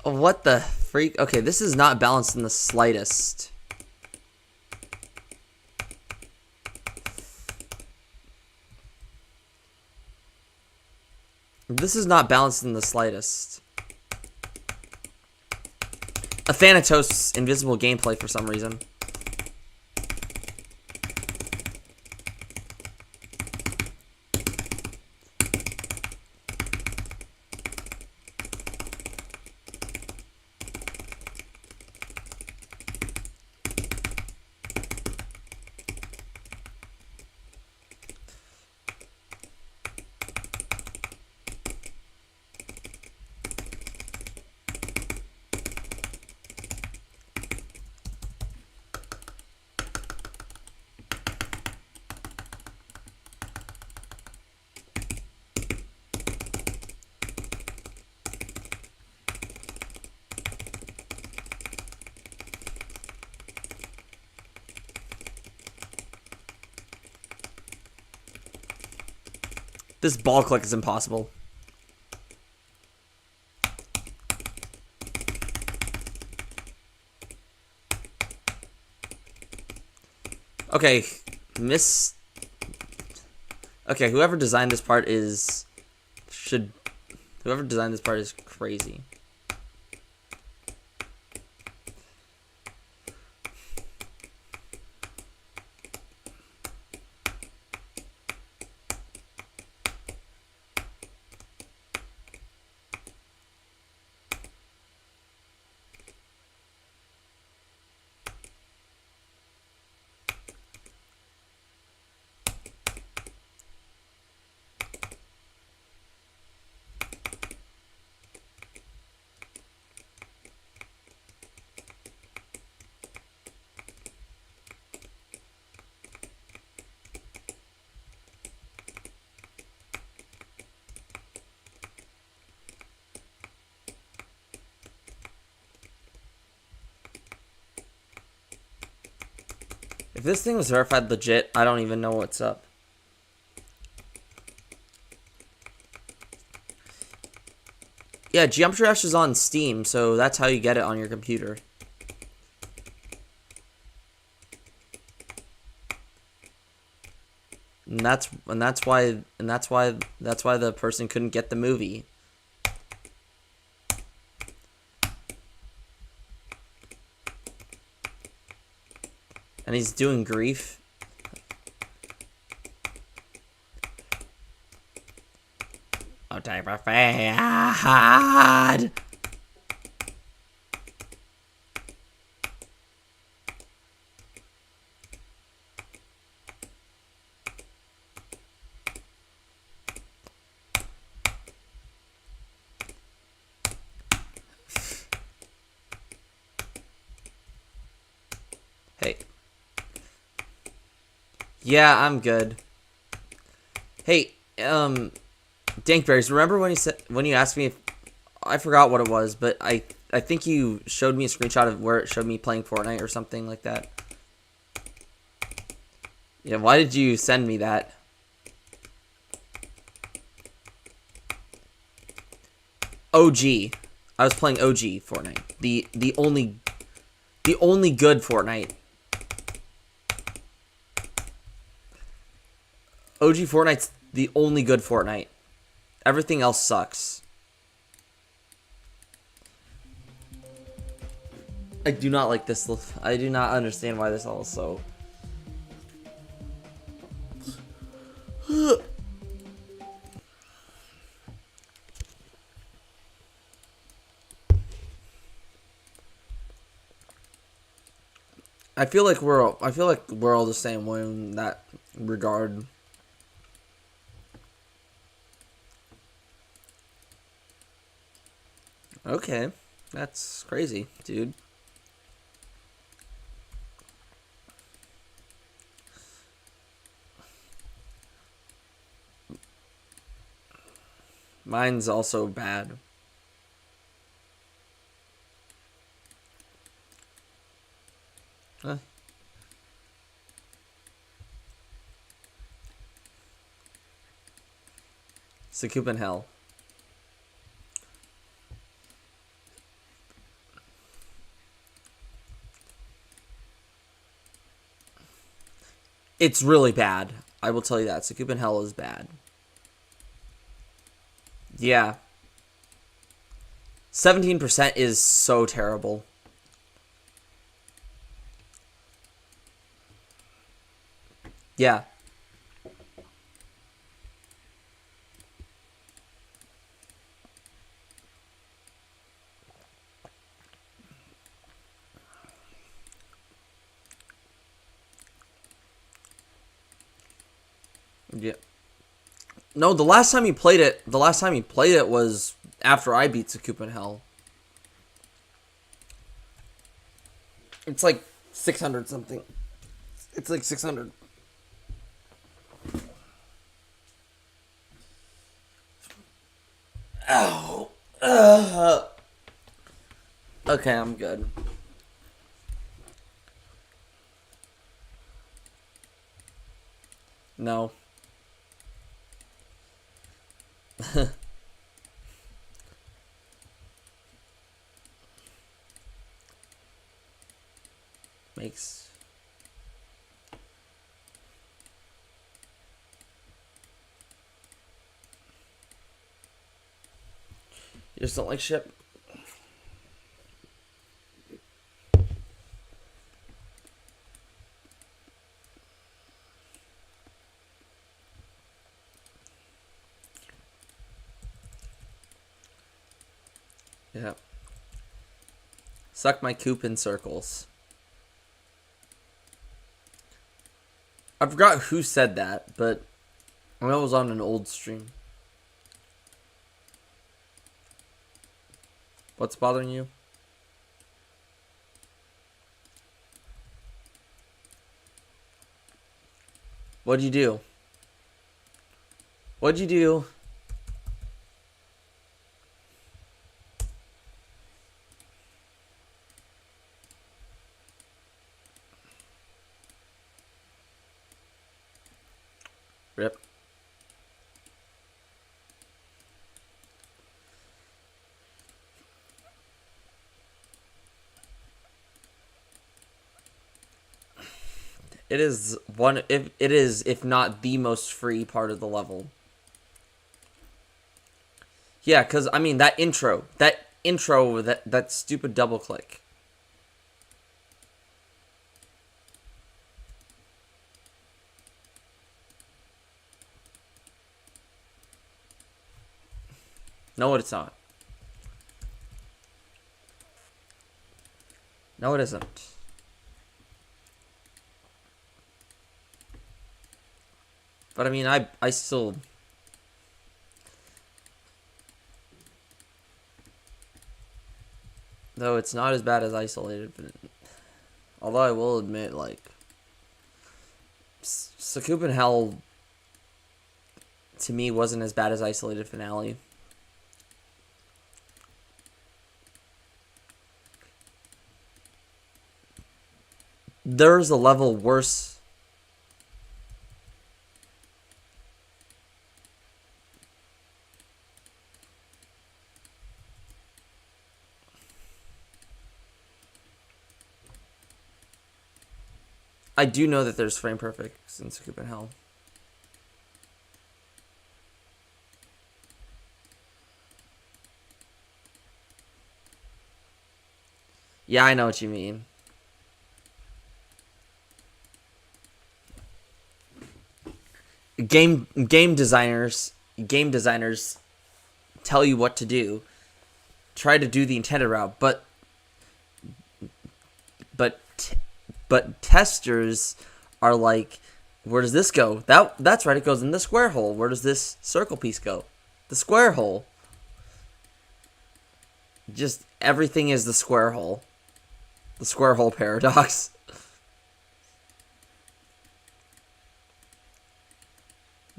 What the freak? Okay, this is not balanced in the slightest. This is not balanced in the slightest. A Thanatos invisible gameplay for some reason. This ball click is impossible. Okay, Okay, whoever designed this part is crazy. If this thing was verified legit, I don't even know what's up. Yeah, Geometry Dash is on Steam, so that's how you get it on your computer. And that's why the person couldn't get the movie. And he's doing grief. Oh, type of fad. Hey. Yeah, I'm good. Hey, Dankberries, remember when you asked me if I forgot what it was, but I think you showed me a screenshot of where it showed me playing Fortnite or something like that. Yeah, why did you send me that? OG. I was playing OG Fortnite. The only good Fortnite. OG Fortnite's the only good Fortnite. Everything else sucks. I do not like this. I do not understand why this all is so. I feel like we're all the same way in that regard. Okay, that's crazy, dude. Mine's also bad. Huh. Sakup in hell. It's really bad. I will tell you that. Sakup in hell is bad. Yeah. 17% is so terrible. Yeah. Yeah. No, the last time he played it was after I beat Sakup in hell. It's like 600 something. It's like 600. Ow. Okay, I'm good. No. Makes... You just don't like shit? Yeah. Suck my coop in circles. I forgot who said that, but I know it was on an old stream. What's bothering you? What'd you do? What'd you do? Rip. It is one. If not the most free part of the level. Yeah, because I mean that intro, that stupid double click. No, it's not. No, it isn't. But I mean, I still. Though it's not as bad as isolated, but Although I will admit, like, Sakup and Hell to me wasn't as bad as Isolated Finale. There's a level worse. I do know that there's frame perfects in Sakup and Hell. Yeah, I know what you mean. Game designers tell you what to do. Try to do the intended route, but testers are like, where does this go? That's right, it goes in the square hole. Where does this circle piece go? The square hole. Just everything is the square hole. The square hole paradox.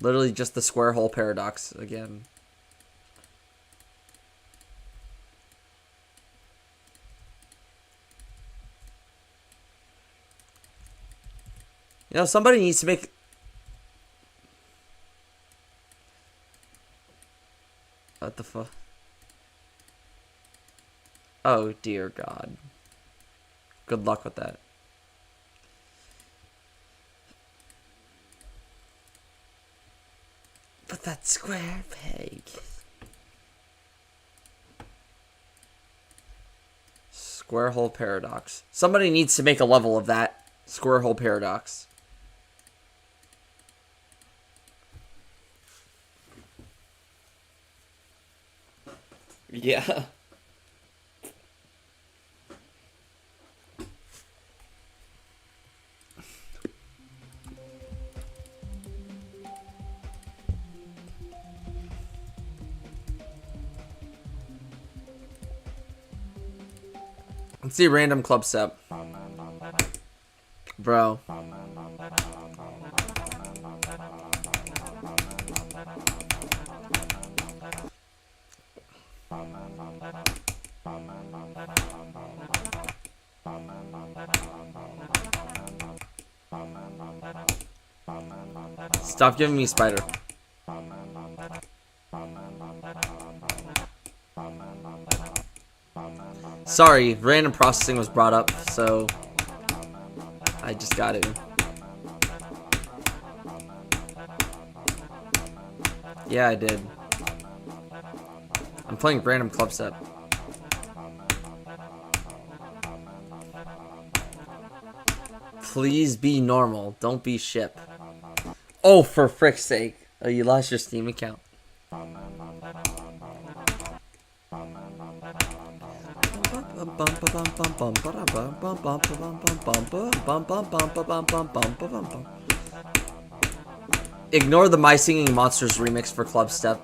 Literally just the square hole paradox again. You know, somebody needs to make... What the fuck? Oh, dear God. Good luck with that. But that square peg. Square hole paradox. Somebody needs to make a level of that. Square hole paradox. Yeah. Let's see a random club step. Bro. Stop giving me spider. Sorry, random processing was brought up, so I just got it. Yeah, I did. I'm playing random club step. Please be normal. Don't be ship. Oh, for frick's sake. Oh, you lost your Steam account. Ignore the My Singing Monsters remix for club step.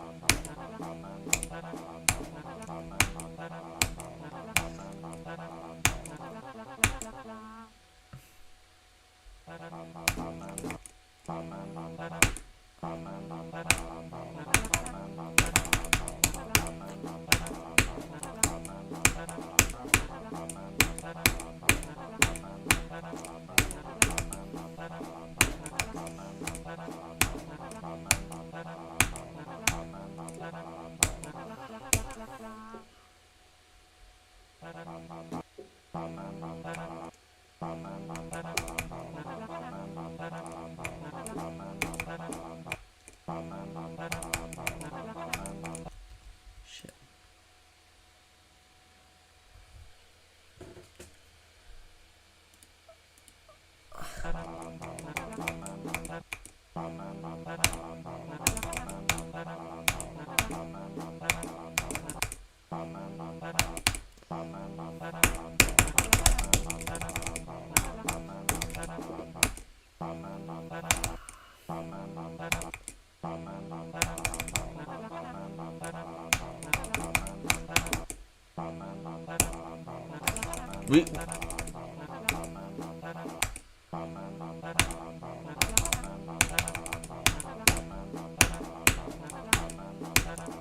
Shit.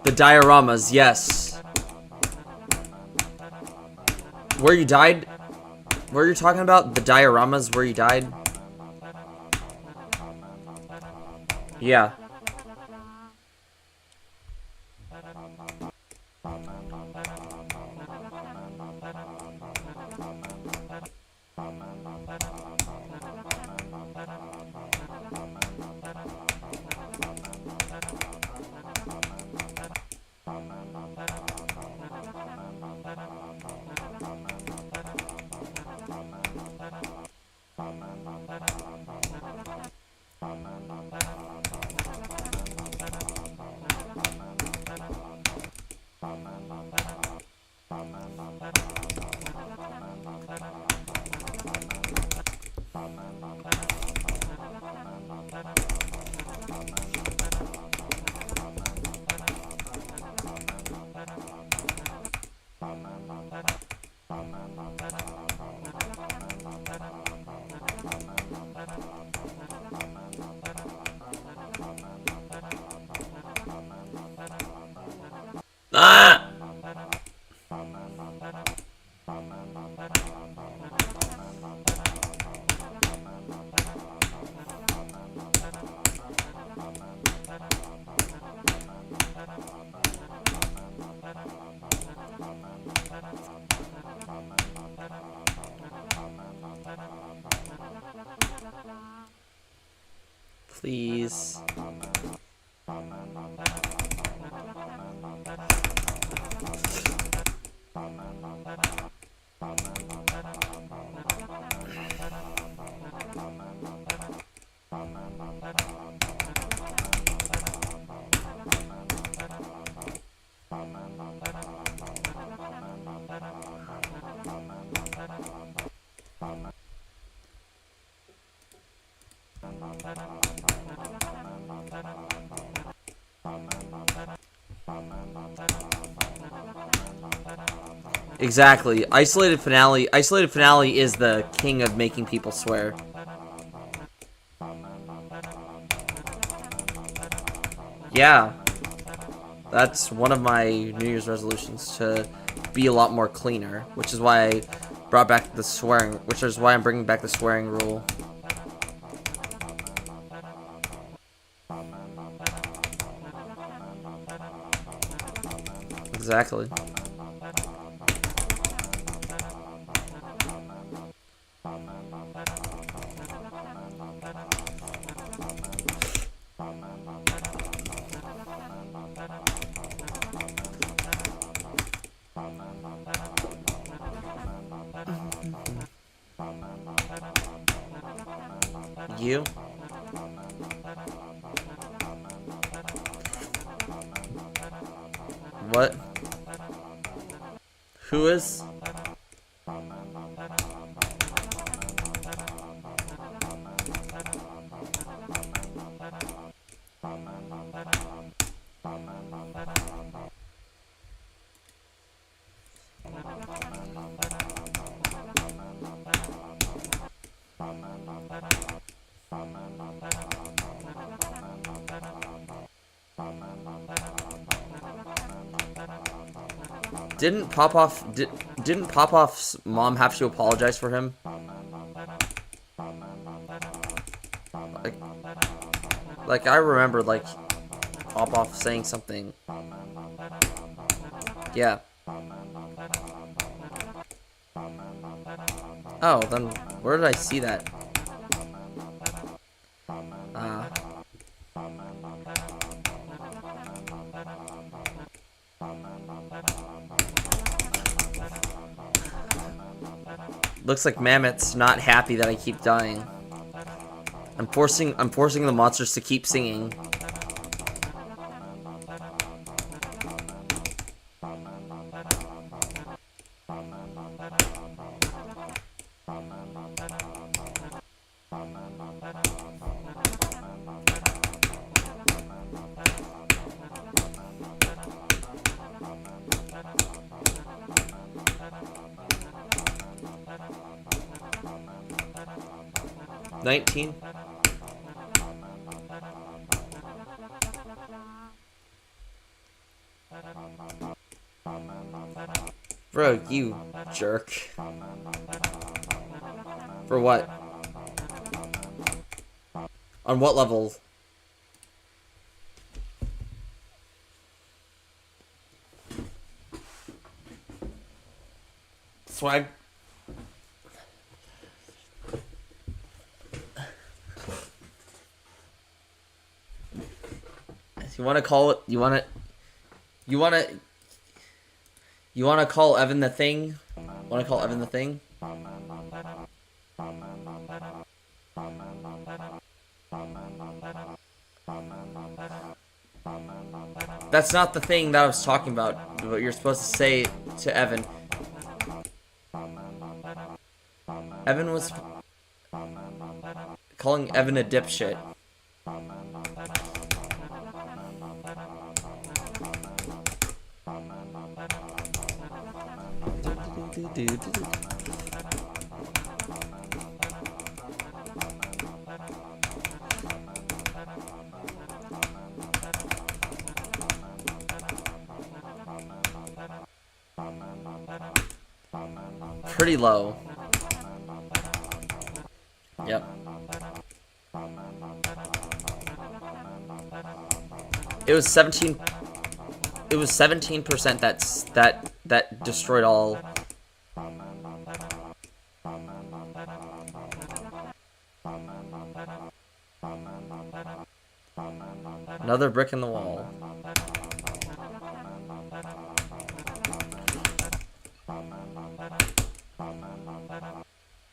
The dioramas, yes. Where you died? Where you're talking about? The dioramas where you died? Yeah. Ah! Please. Exactly. Isolated Finale. Isolated Finale is the king of making people swear. Yeah. That's one of my New Year's resolutions, to be a lot more cleaner, which is why I brought back the swearing, which is why I'm bringing back the swearing rule. Exactly. You? What? Who is? Didn't Popoff's mom have to apologize for him? Like I remember like Popoff saying something. Yeah. Oh, then where did I see that? Looks like Mammoth's not happy that I keep dying. I'm forcing the monsters to keep singing. $19. Bro, you jerk. For what? On what level? Swag. You want to call it? You want to call Evan the thing? Want to call Evan the thing? That's not the thing that I was talking about. What you're supposed to say to Evan. Evan was calling Evan a dipshit. Pretty low. Yep. It was 17. It was 17% that destroyed all. Another brick in the wall.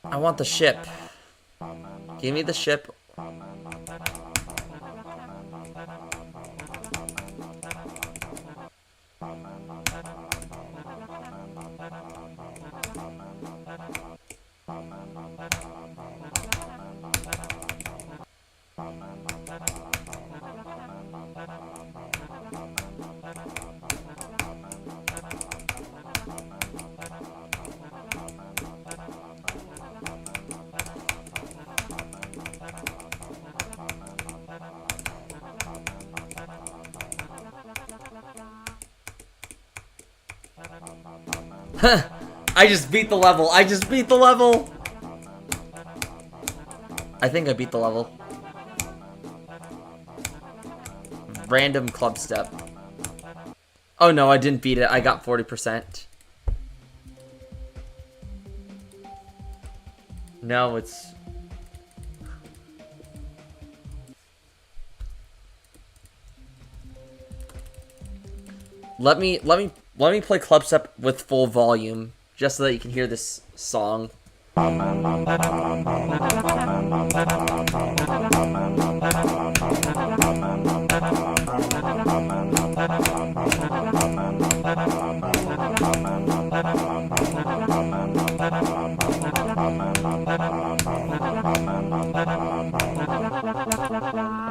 I want the ship. Give me the ship. I just beat the level. I just beat the level. I think I beat the level. Random club step. Oh no, I didn't beat it. I got 40%. No, it's... Let me play club step with full volume, just so that you can hear this song. All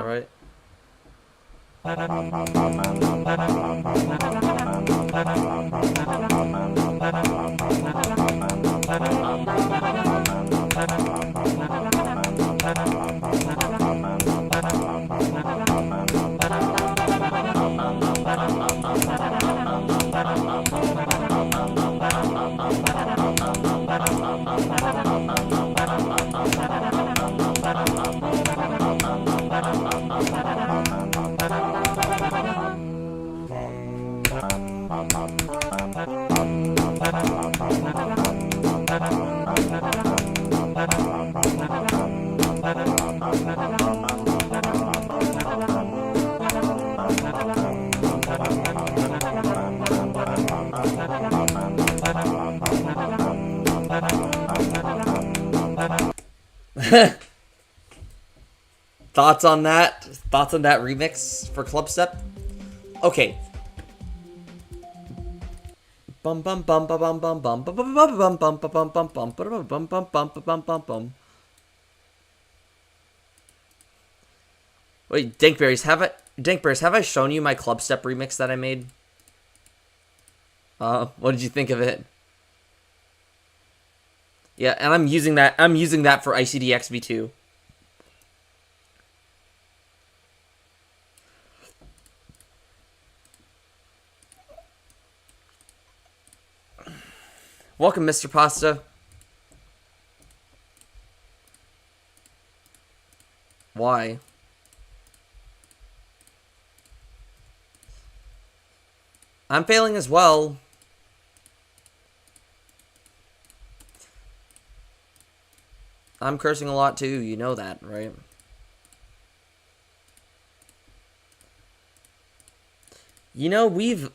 right. Thoughts on that? Thoughts on that remix for club step? Okay. Bum bum bum bum bum bum bum bum bum bum bum bum bum bum bum bum bum bum bum bum. Wait, Dankberries, have I shown you my club step remix that I made? What did you think of it? Yeah, and I'm using that for ICDXB2. Welcome, Mr. Pasta. Why? I'm failing as well. I'm cursing a lot too, you know that, right? We've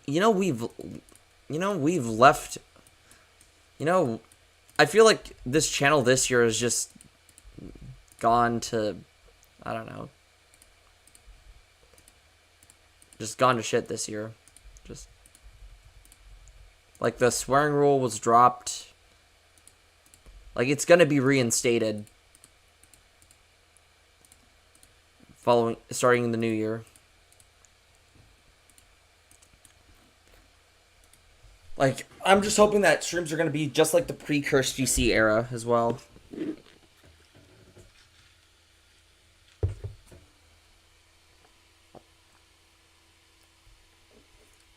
left, I feel like this channel this year has just gone to, I don't know, just gone to shit this year. Just, like, the swearing rule was dropped. Like, it's gonna be reinstated starting in the new year. Like, I'm just hoping that streams are gonna be just like the pre-Curse GC era as well.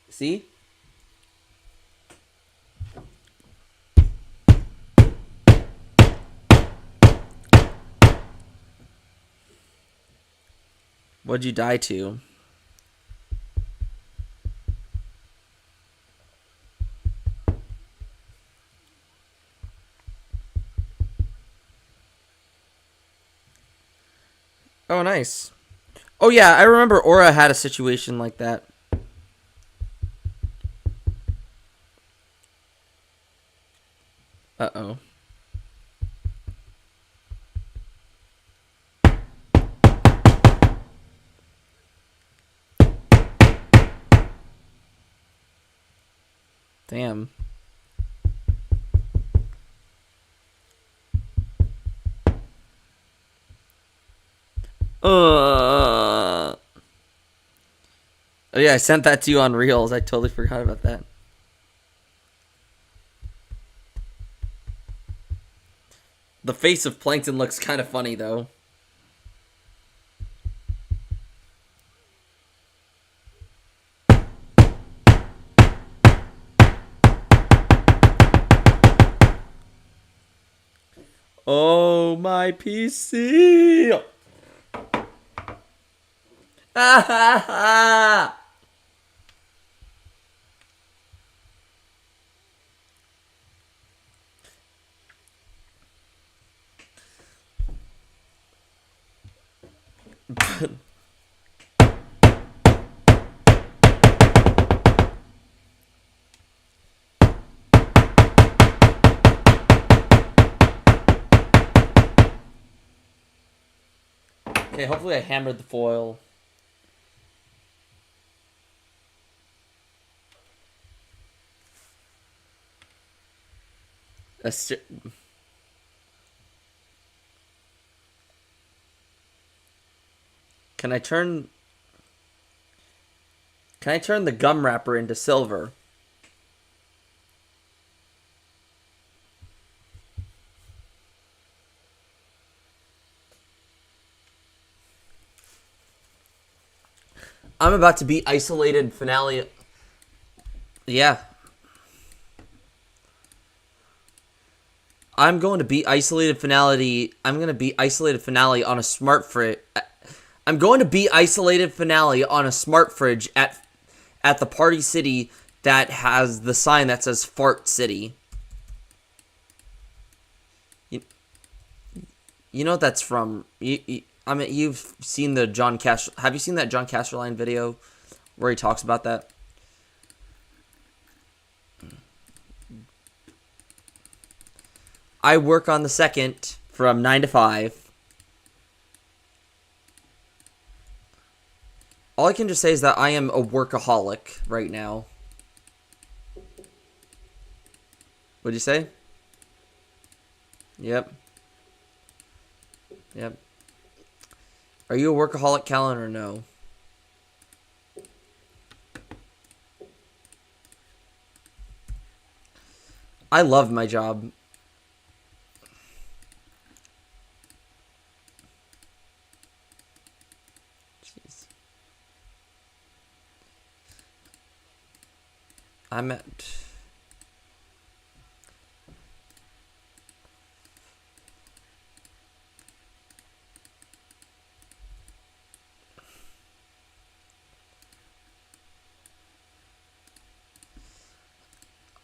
See? What'd you die to? Oh, nice. Oh, yeah, I remember Aura had a situation like that. Uh-oh. Damn. Oh yeah, I sent that to you on Reels. I totally forgot about that. The face of Plankton looks kind of funny, though. Oh, my PC! Ah ha ha! Okay, hopefully I hammered the foil. Can I turn the gum wrapper into silver? I'm about to be isolated finale. Yeah. I'm going to be isolated finale. I'm going to be isolated finale on a smart fridge. I'm going to be isolated finale on a smart fridge at the Party City that has the sign that says Fart City. You know what that's from? I mean, you've seen the John Cash. Have you seen that John Casterline video where he talks about that? I work on the 2nd from 9 to 5. All I can just say is that I am a workaholic right now. What'd you say? Yep. Yep. Are you a workaholic, Callan, or no? I love my job. Jeez.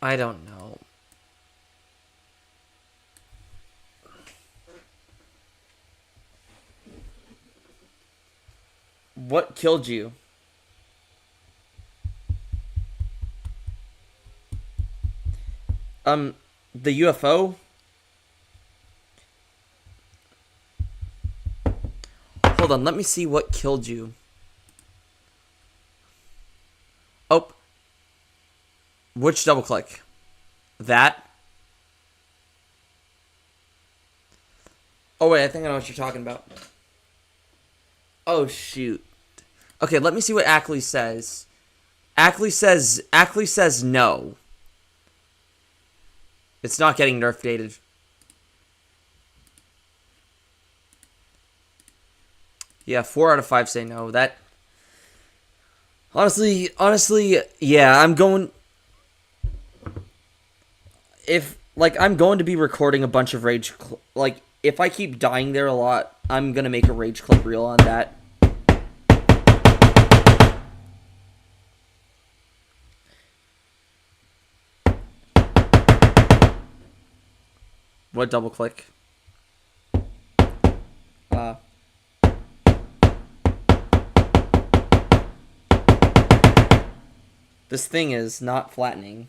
I don't know. What killed you? The UFO? Hold on, let me see what killed you. Oh. Which double click? That? Oh wait, I think I know what you're talking about. Oh shoot. Okay, let me see what Ackley says. Ackley says no. It's not getting nerf dated. Yeah, 4 out of 5 say no. That honestly, yeah, I'm going. If like I'm going to be recording a bunch of rage, like if I keep dying there a lot, I'm gonna make a rage clip reel on that. What double click? This thing is not flattening.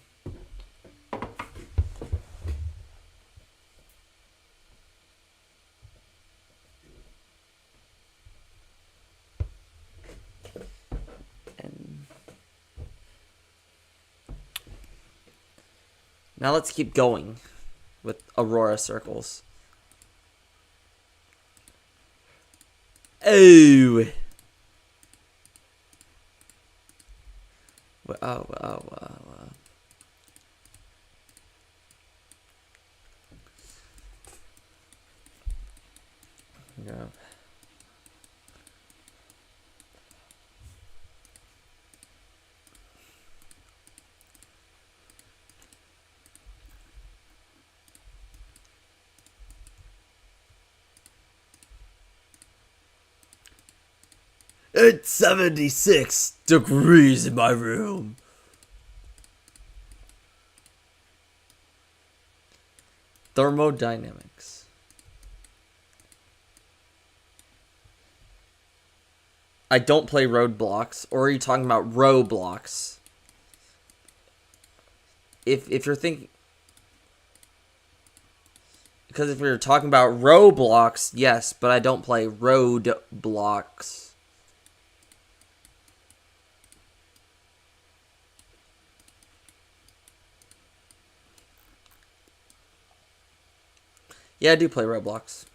And now let's keep going with Aurora circles. Oh. Yeah. It's 76 degrees in my room. Thermodynamics. I don't play roadblocks. Or are you talking about Roblox? If you're thinking... Because if you're talking about Roblox, yes, but I don't play roadblocks. Yeah, I do play Roblox.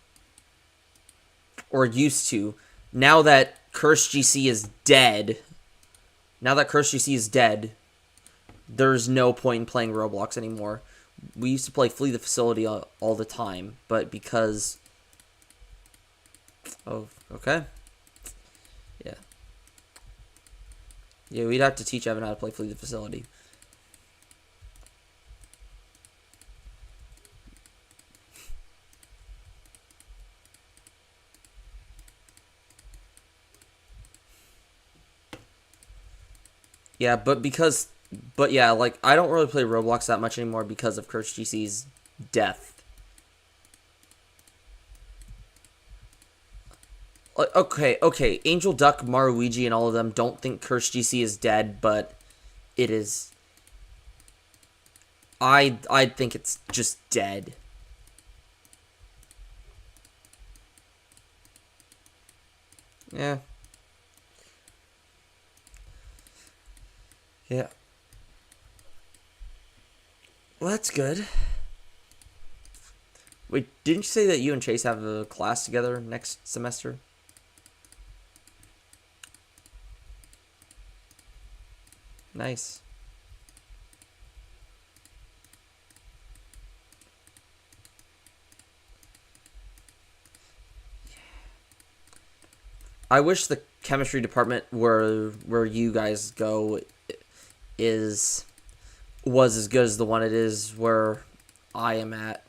Or used to. Now that Cursed GC is dead, there's no point in playing Roblox anymore. We used to play Flee the Facility all the time, but because... Oh, okay. Yeah. Yeah, we'd have to teach Evan how to play Flee the Facility. Yeah, but yeah, like, I don't really play Roblox that much anymore because of Cursed GC's death. Okay, Angel Duck, Maruigi, and all of them don't think Cursed GC is dead, but it is. I think it's just dead. Yeah. Yeah. Well, that's good. Wait, didn't you say that you and Chase have a class together next semester? Nice. I wish the chemistry department where you guys go was as good as the one it is where I am at.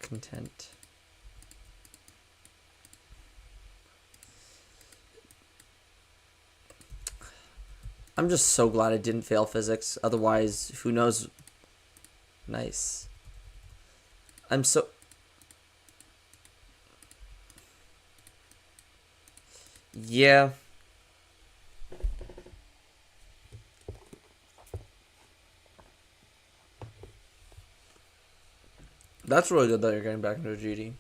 content. I'm just so glad I didn't fail physics. Otherwise, who knows? Nice. I'm so... Yeah. That's really good that you're getting back into GD.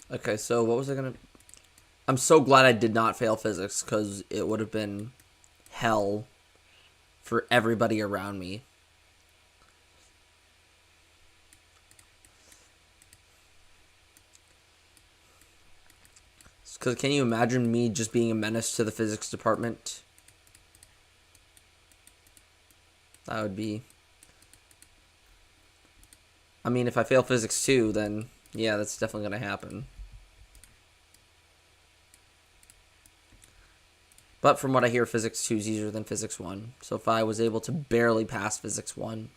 Okay, so what was I gonna... I'm so glad I did not fail physics, because it would have been hell for everybody around me. Because can you imagine me just being a menace to the physics department? That would be... I mean, if I fail physics 2, then yeah, that's definitely going to happen. But from what I hear, physics 2 is easier than physics 1. So if I was able to barely pass physics 1...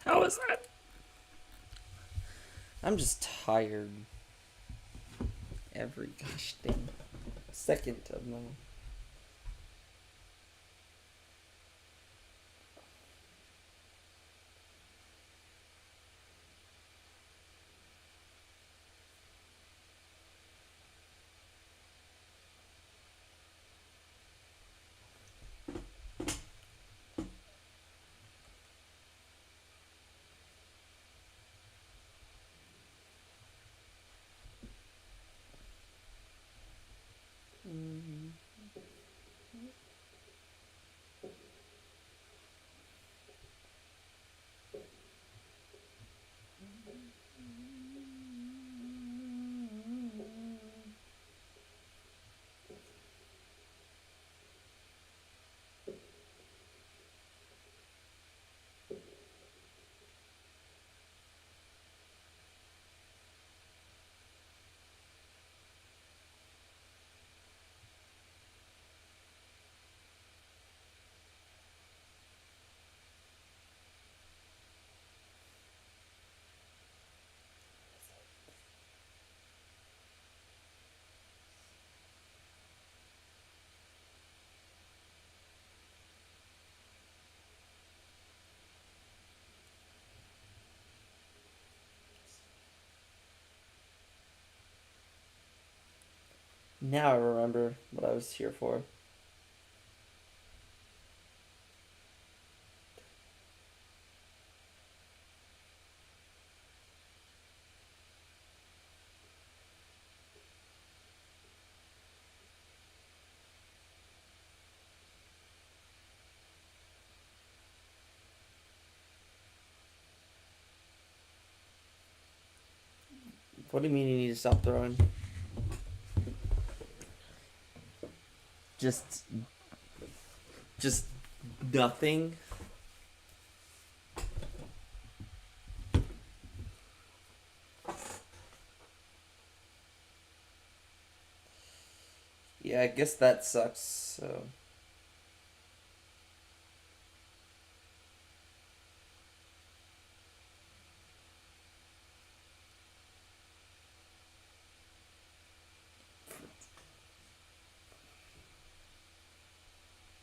How is that? I'm just tired. Every gosh dang second of my... Now I remember what I was here for. What do you mean you need to stop throwing? Just nothing. Yeah, I guess that sucks. So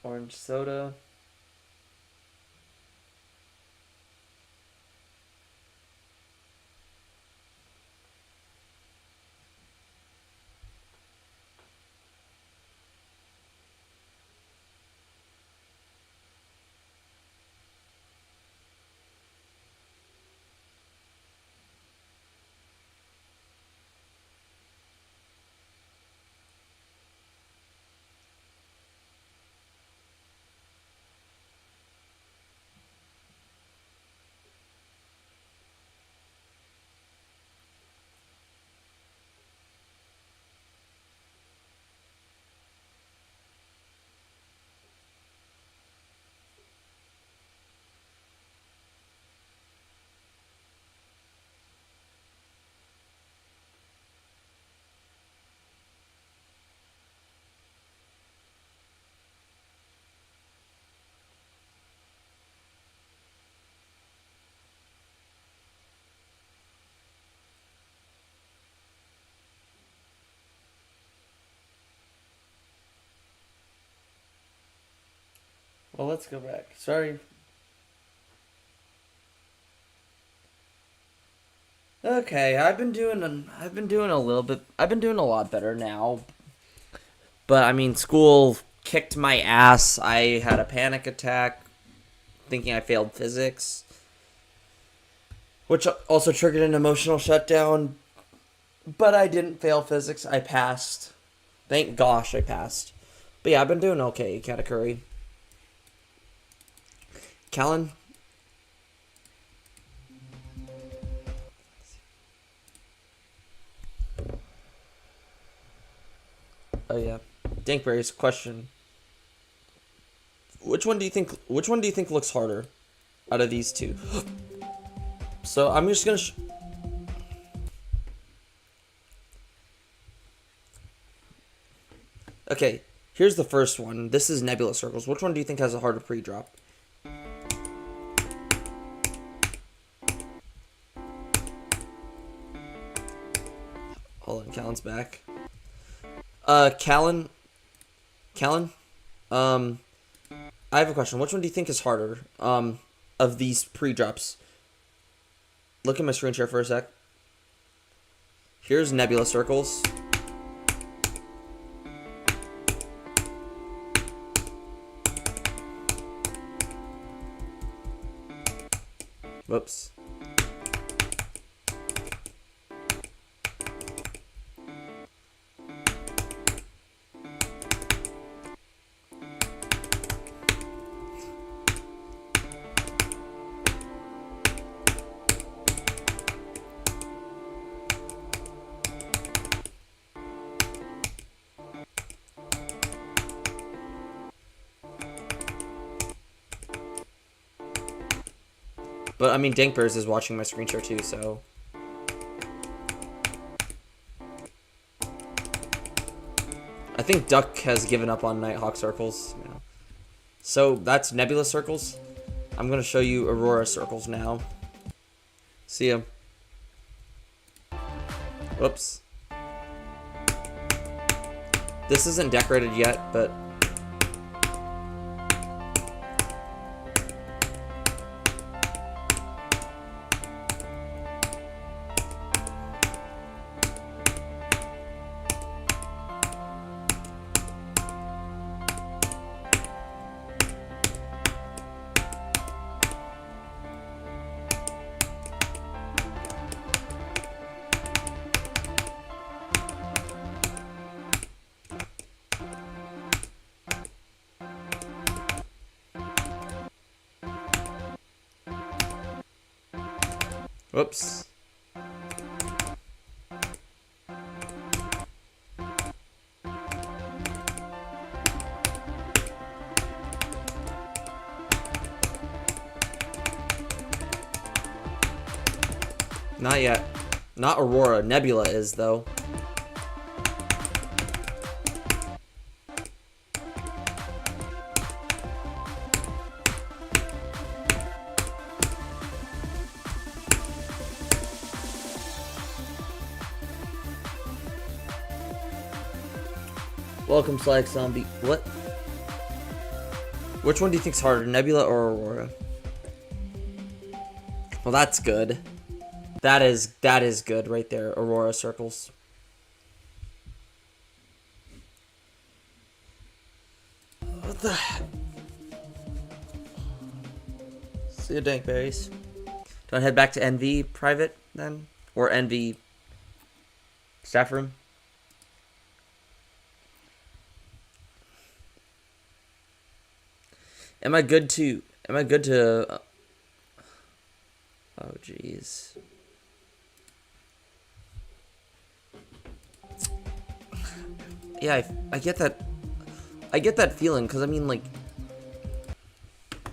orange soda. Well, let's go back. Sorry. Okay, I've been doing a little bit. I've been doing a lot better now. But I mean, school kicked my ass. I had a panic attack thinking I failed physics, which also triggered an emotional shutdown. But I didn't fail physics. I passed. Thank gosh I passed. But yeah, I've been doing okay, Katakuri. Callan? Oh yeah. Dankberry's question. Which one do you think looks harder out of these two? So I'm just gonna okay, here's the first one. This is nebula circles. Which one do you think has a harder pre-drop? Hold on, Callan's back. Callan, I have a question. Which one do you think is harder, of these pre-drops? Look at my screen share for a sec. Here's nebula circles. Whoops. But I mean, Dankbears is watching my screen share too, so. I think Duck has given up on NightHawk circles. Yeah. So that's nebula circles. I'm gonna show you Aurora circles now. See ya. Whoops. This isn't decorated yet, but. Whoops. Not yet. Not Aurora. Nebula is, though. Welcome, Slag Zombie. What? Which one do you think's harder, Nebula or Aurora? Well, that's good. That is good right there. Aurora circles. What the heck? See you, Dankberries. Do I head back to NV private then, or NV staff room? Am I good to? Oh, jeez. Yeah, I get that. I get that feeling because I mean, like,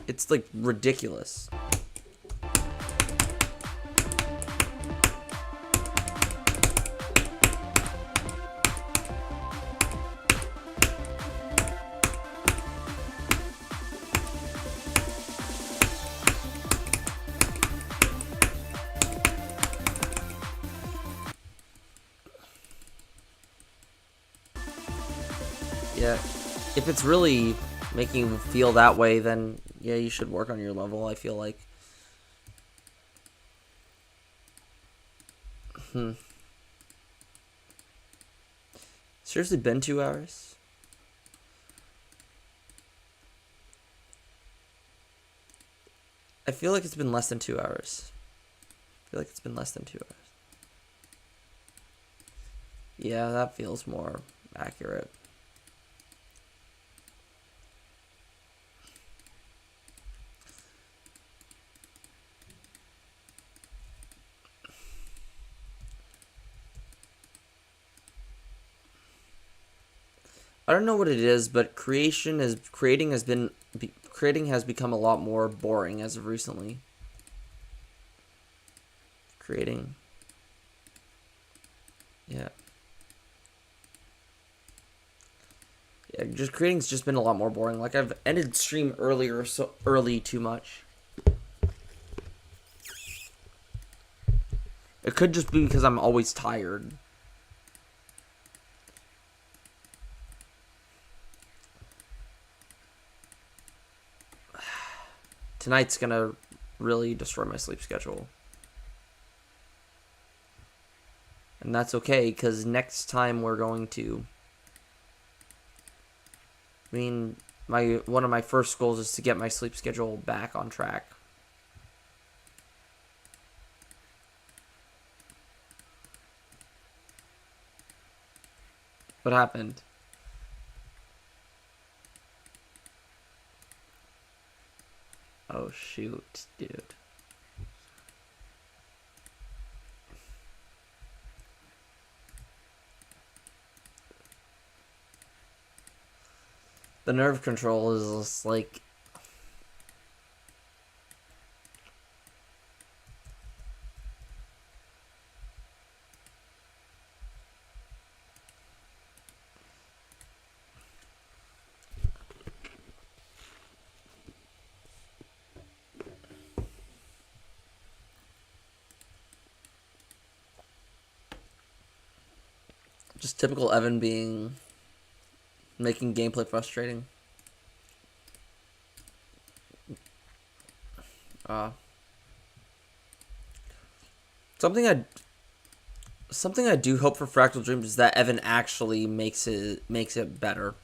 it's like ridiculous. Yeah, if it's really making you feel that way, then yeah, you should work on your level, I feel like. Seriously, been 2 hours? I feel like it's been less than 2 hours. I feel like it's been less than 2 hours. Yeah, that feels more accurate. I don't know what it is, but creating has become a lot more boring as of recently. Creating. Yeah. Yeah, just creating's just been a lot more boring. Like I've ended stream earlier so early too much. It could just be because I'm always tired. Tonight's gonna really destroy my sleep schedule. And that's okay, because next time we're going to... I mean, one of my first goals is to get my sleep schedule back on track. What happened? Oh, shoot, dude. The nerve control is just like... Just typical Evan making gameplay frustrating. Something I do hope for Fractal Dreams is that Evan actually makes it better.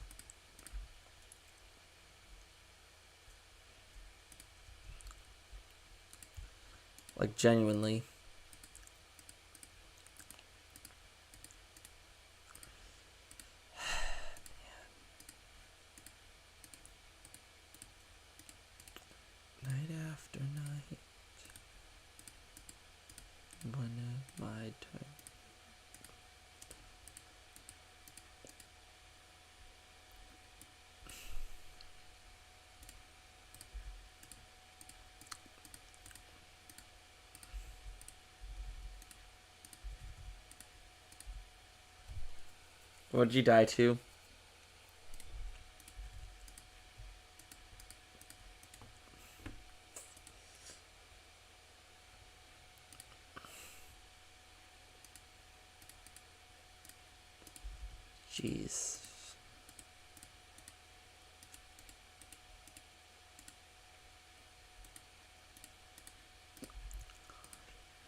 Like genuinely. Night after night. One of my time. What'd you die to? Jeez.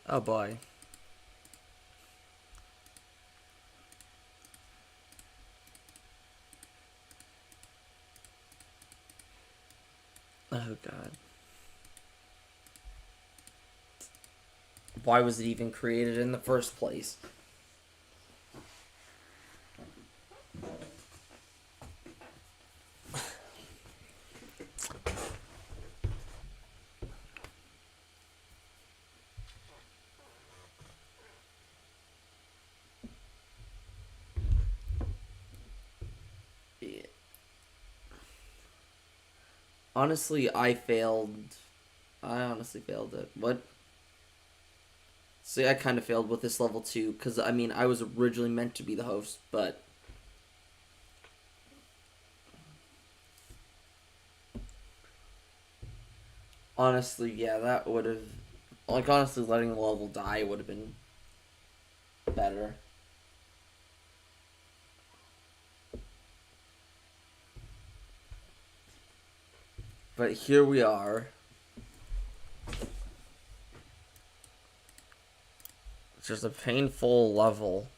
Oh boy. Oh god. Why was it even created in the first place? Honestly, I failed. I honestly failed it. What? See, I kind of failed with this level too, because, I mean, I was originally meant to be the host, but... Honestly, yeah, that would have... Like, honestly, letting the level die would have been better. But here we are. It's just a painful level.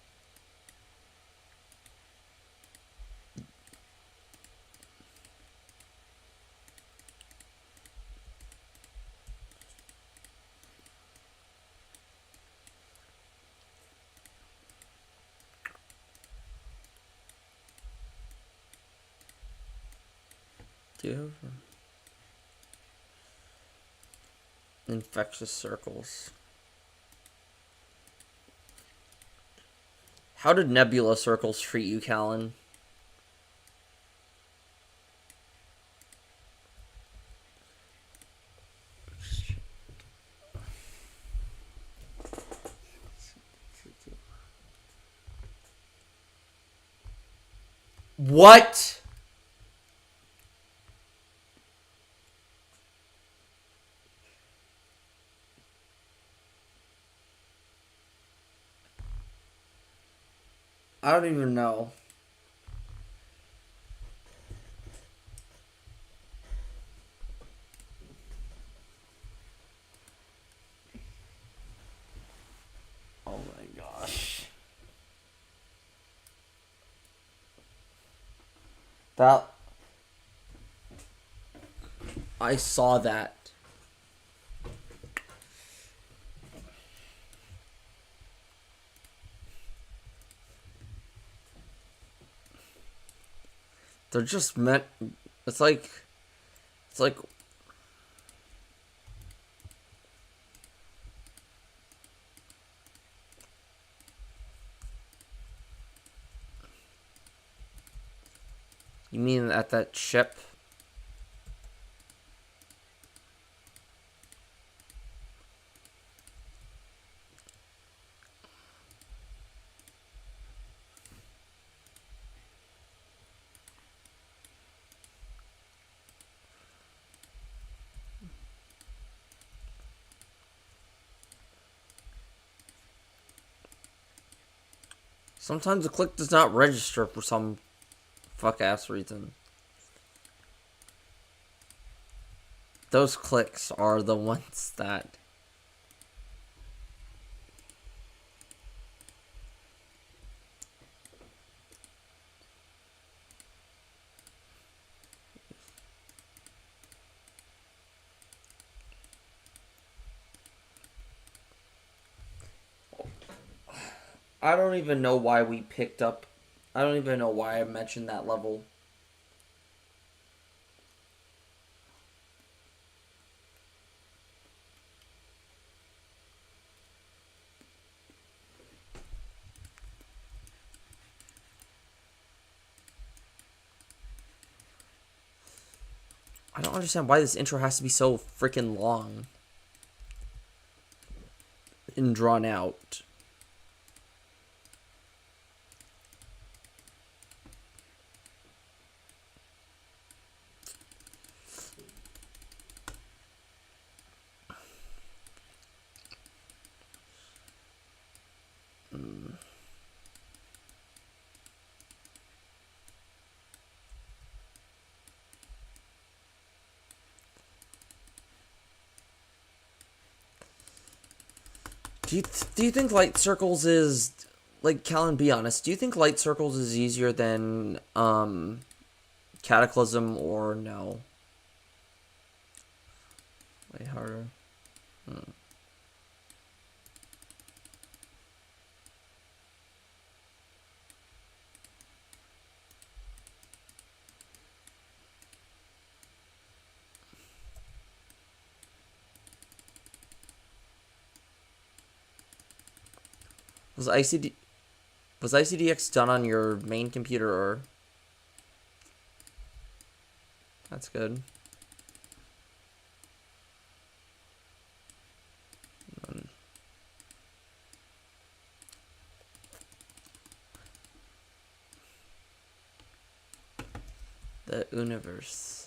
Do you have infectious circles? How did nebula circles treat you, Callan? What? I don't even know. Oh my gosh. That... I saw that. They're just meant... It's like... It's like... You mean at that ship? Sometimes the click does not register for some fuck-ass reason. Those clicks are the ones that... I don't even know why we picked up... I don't even know why I mentioned that level. I don't understand why this intro has to be so freaking long and drawn out. Do you think light circles is... Like, Callan, be honest. Do you think light circles is easier than, Cataclysm or no? Way harder. Was ICDX done on your main computer or... That's good. The universe.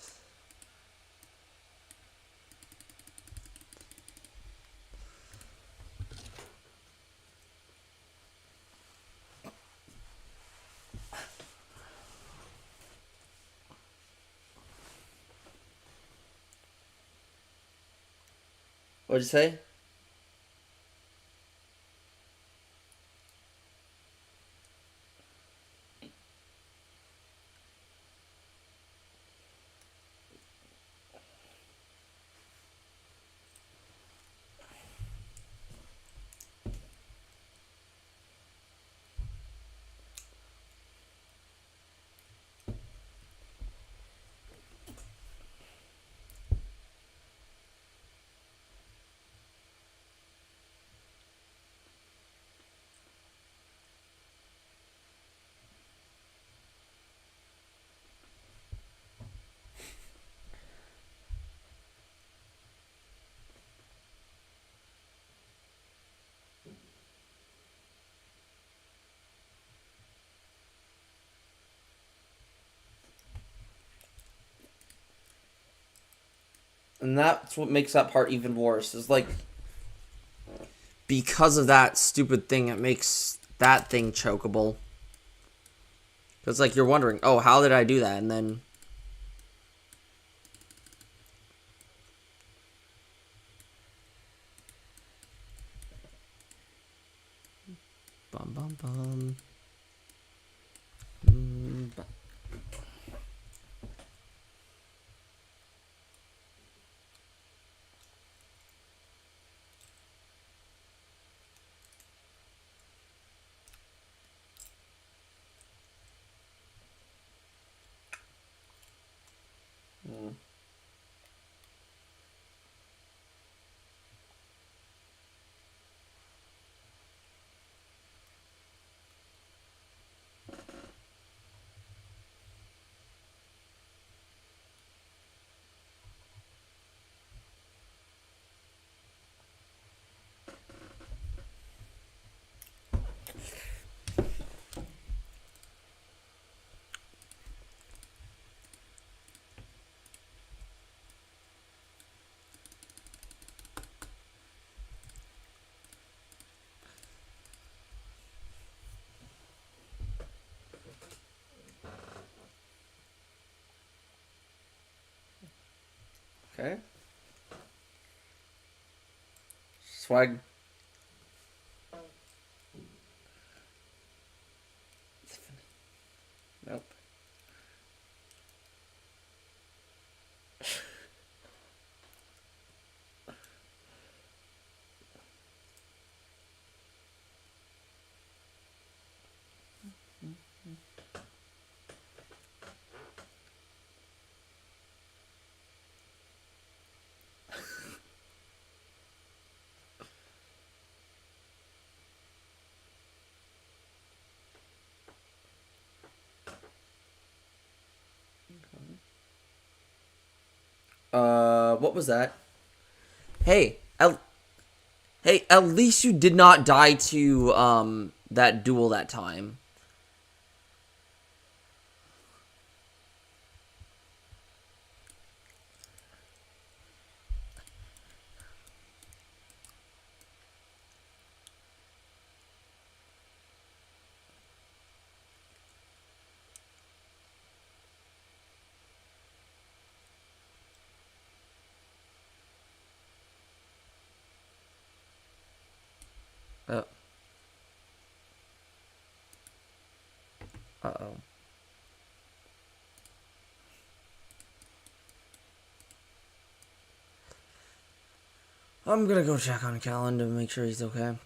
What'd you say? And that's what makes that part even worse. Is like because of that stupid thing, it makes that thing chokeable. Because like you're wondering, oh, how did I do that? And then bum bum bum. Okay. Swag. Nope. What was that? Hey, at least you did not die to that duel that time. Uh oh. I'm gonna go check on Callan to make sure he's okay.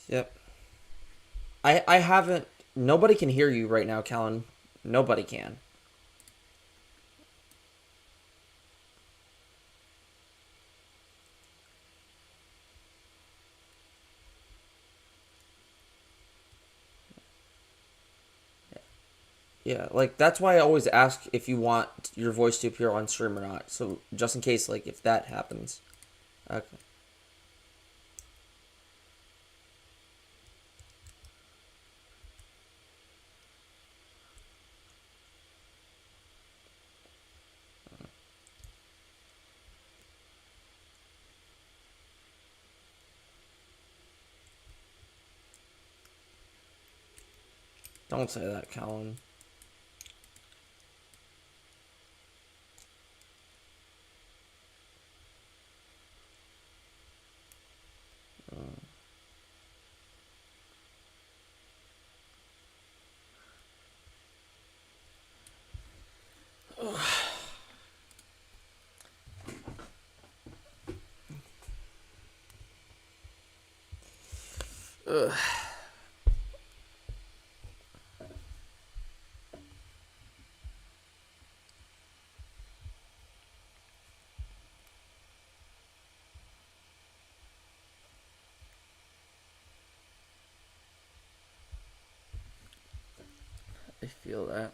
Yep. I haven't. Nobody can hear you right now, Callan. Nobody can. Yeah, like that's why I always ask if you want your voice to appear on stream or not. So just in case, like if that happens. Okay. Don't say that, Callan. Ugh. I feel that.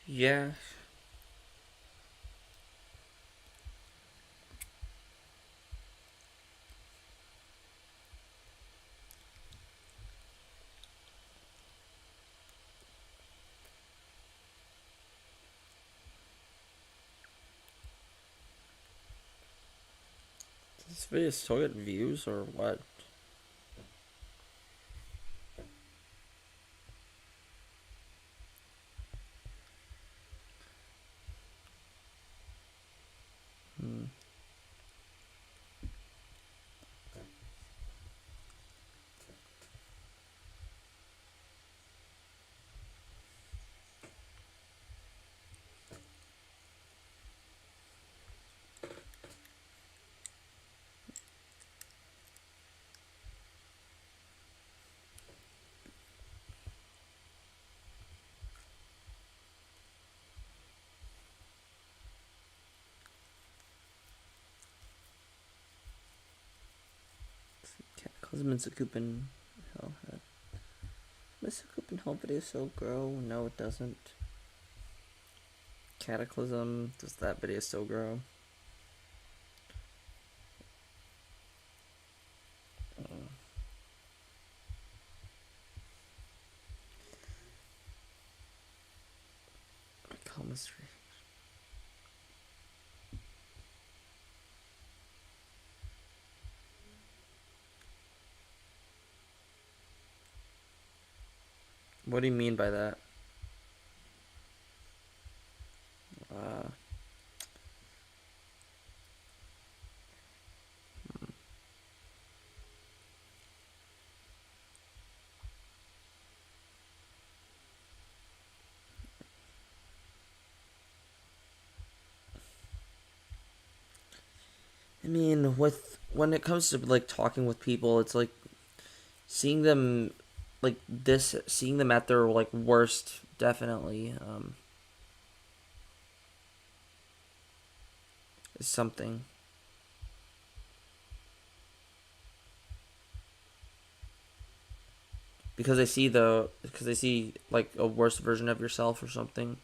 Yeah. Does this video still get views or what? Hmm. Cataclysm and Zakupin Hellhead. Does Zakupin Hell video still grow? No, it doesn't. Cataclysm, does that video still grow? Chemistry. What do you mean by that? Uh, I mean, when it comes to like talking with people, it's like seeing them seeing them at their like worst, definitely is something. Because I see like a worse version of yourself or something.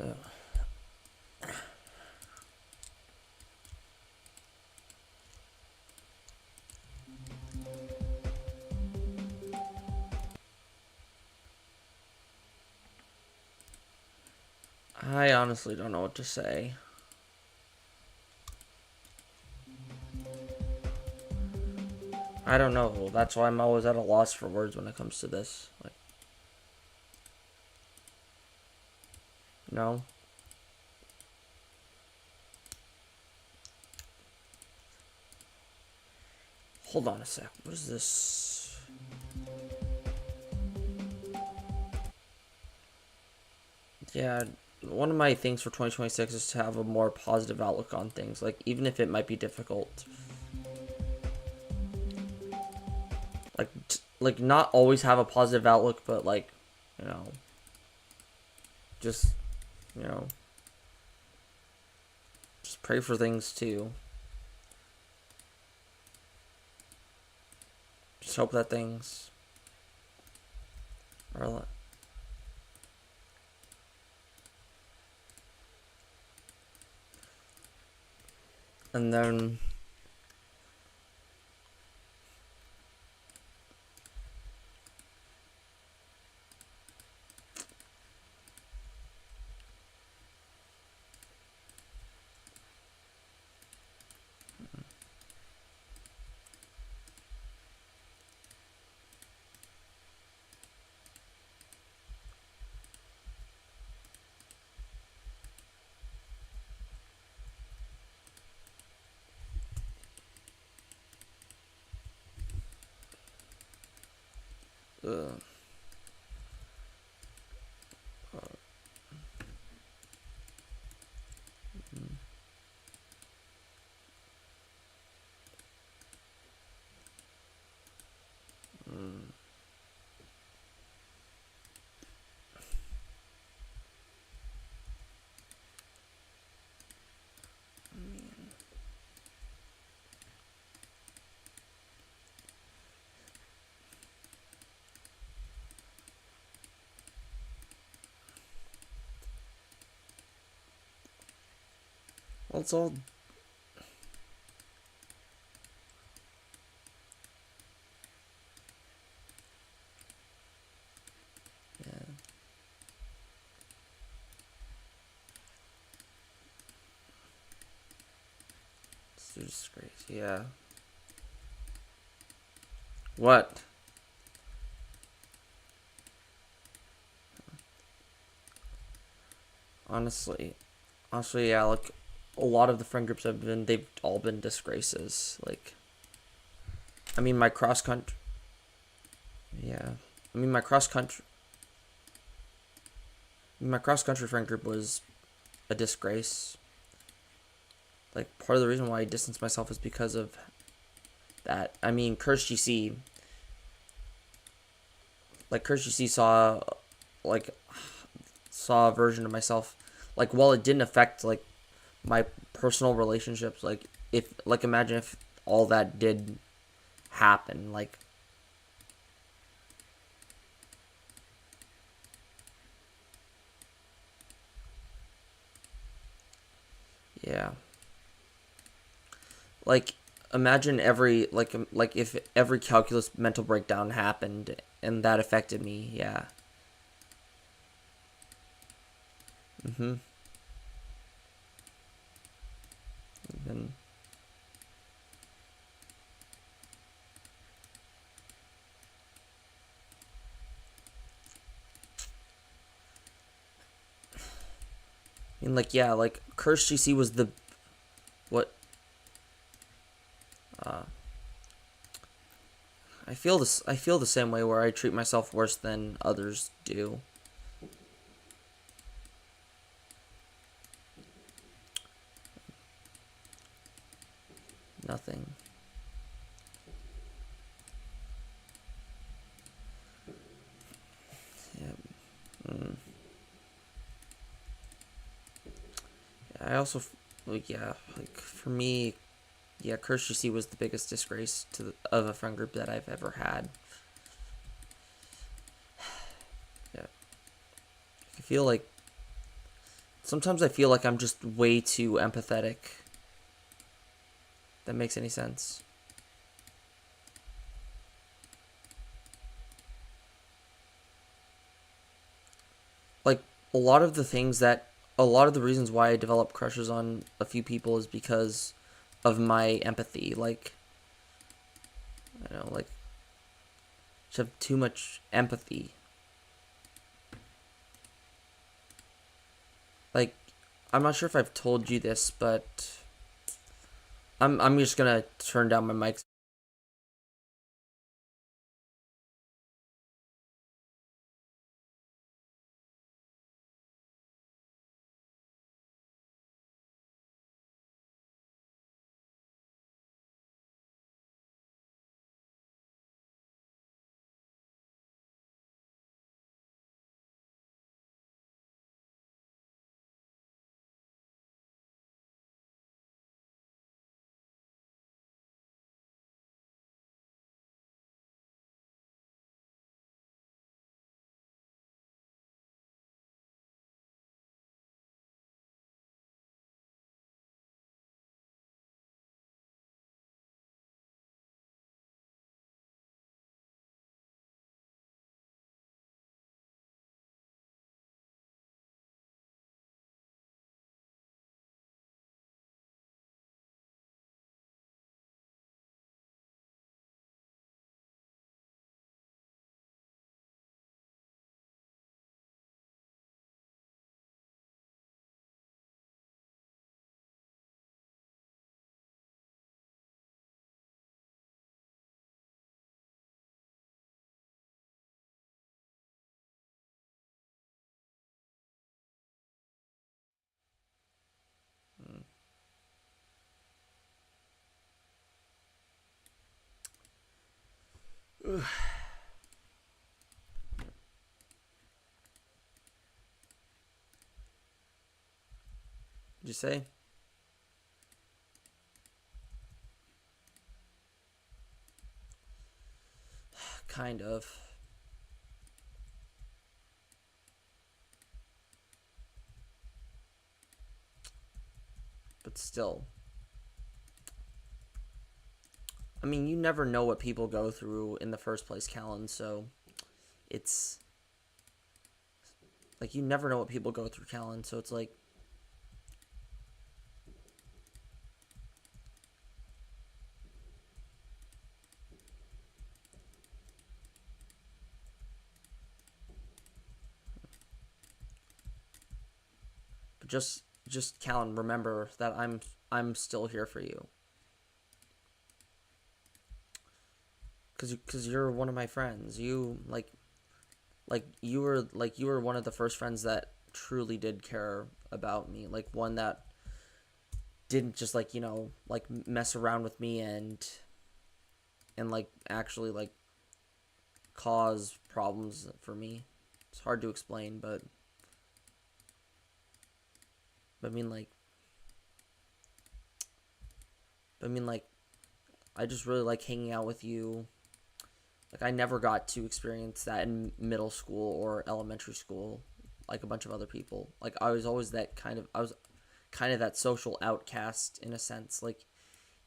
Uh, I honestly don't know what to say. I don't know. That's why I'm always at a loss for words when it comes to this. Like, no. Hold on a sec. What is this? Yeah, one of my things for 2026 is to have a more positive outlook on things. Like, even if it might be difficult. Like not always have a positive outlook, but like, you know, just, you know, just pray for things too. Just hope that things are. And then uh, well, it's all. Yeah. It's a disgrace. Yeah. What? Honestly, yeah. Like, a lot of the friend groups they've all been disgraces. Like, I mean, my cross country. Yeah. I mean, my cross country friend group was a disgrace. Like, part of the reason why I distanced myself is because of that. I mean, Curse GC. Like, Curse GC like, saw a version of myself. Like, while it didn't affect, like, my personal relationships, like, imagine if all that did happen. Like, yeah. Like, imagine if every calculus mental breakdown happened and that affected me. Yeah. Mm-hmm. And I mean, like, yeah, like, Curse GC was the what uh I feel the same way where I treat myself worse than others do. Nothing. Yeah. I also, like, yeah, like, for me, yeah, Curse GC was the biggest disgrace of a friend group that I've ever had. Yeah. I feel like sometimes I feel like I'm just way too empathetic. That makes any sense. Like, a lot of the things that a lot of the reasons why I develop crushes on a few people is because of my empathy. Like, I don't know, like, just have too much empathy. Like, I'm not sure if I've told you this, but I'm just gonna turn down my mic. Did you say? Kind of. But still. I mean, you never know what people go through in the first place, Callan, so it's like you never know what people go through, Callan, so it's like but just Callan, remember that I'm still here for you. Cuz you're one of my friends. You were one of the first friends that truly did care about me, like one that didn't just like, like mess around with me and like actually like cause problems for me. It's hard to explain, but I mean like I just really like hanging out with you. Like I never got to experience that in middle school or elementary school like a bunch of other people. Like I was kind of that social outcast in a sense. Like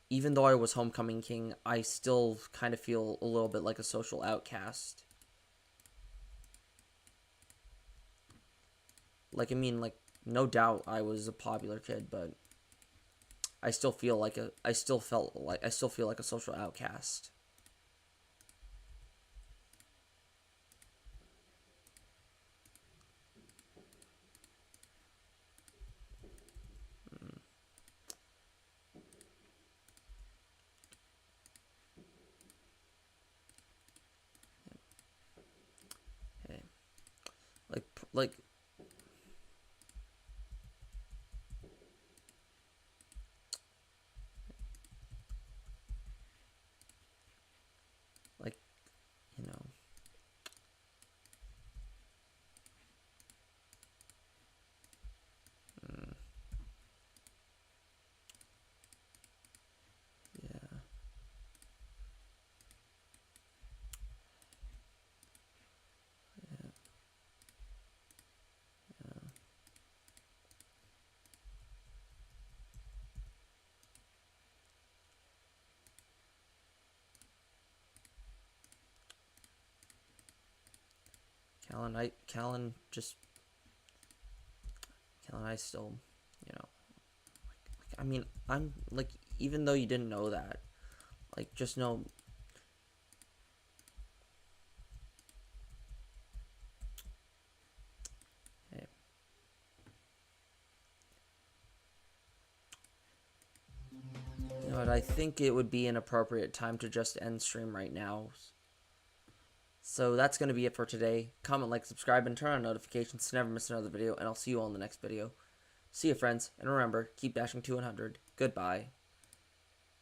even though I was homecoming king, I still kind of feel a little bit like a social outcast. Like I mean like no doubt I was a popular kid, but I still feel like a social outcast. Okay. Like like you know mm, yeah, yeah, yeah. Callan, And I still, I mean, I'm, like, even though you didn't know that, like, just know, hey, you know what, I think it would be an appropriate time to just end stream right now. So that's going to be it for today. Comment, like, subscribe, and turn on notifications to never miss another video, and I'll see you all in the next video. See you, friends, and remember, keep dashing to 100. Goodbye.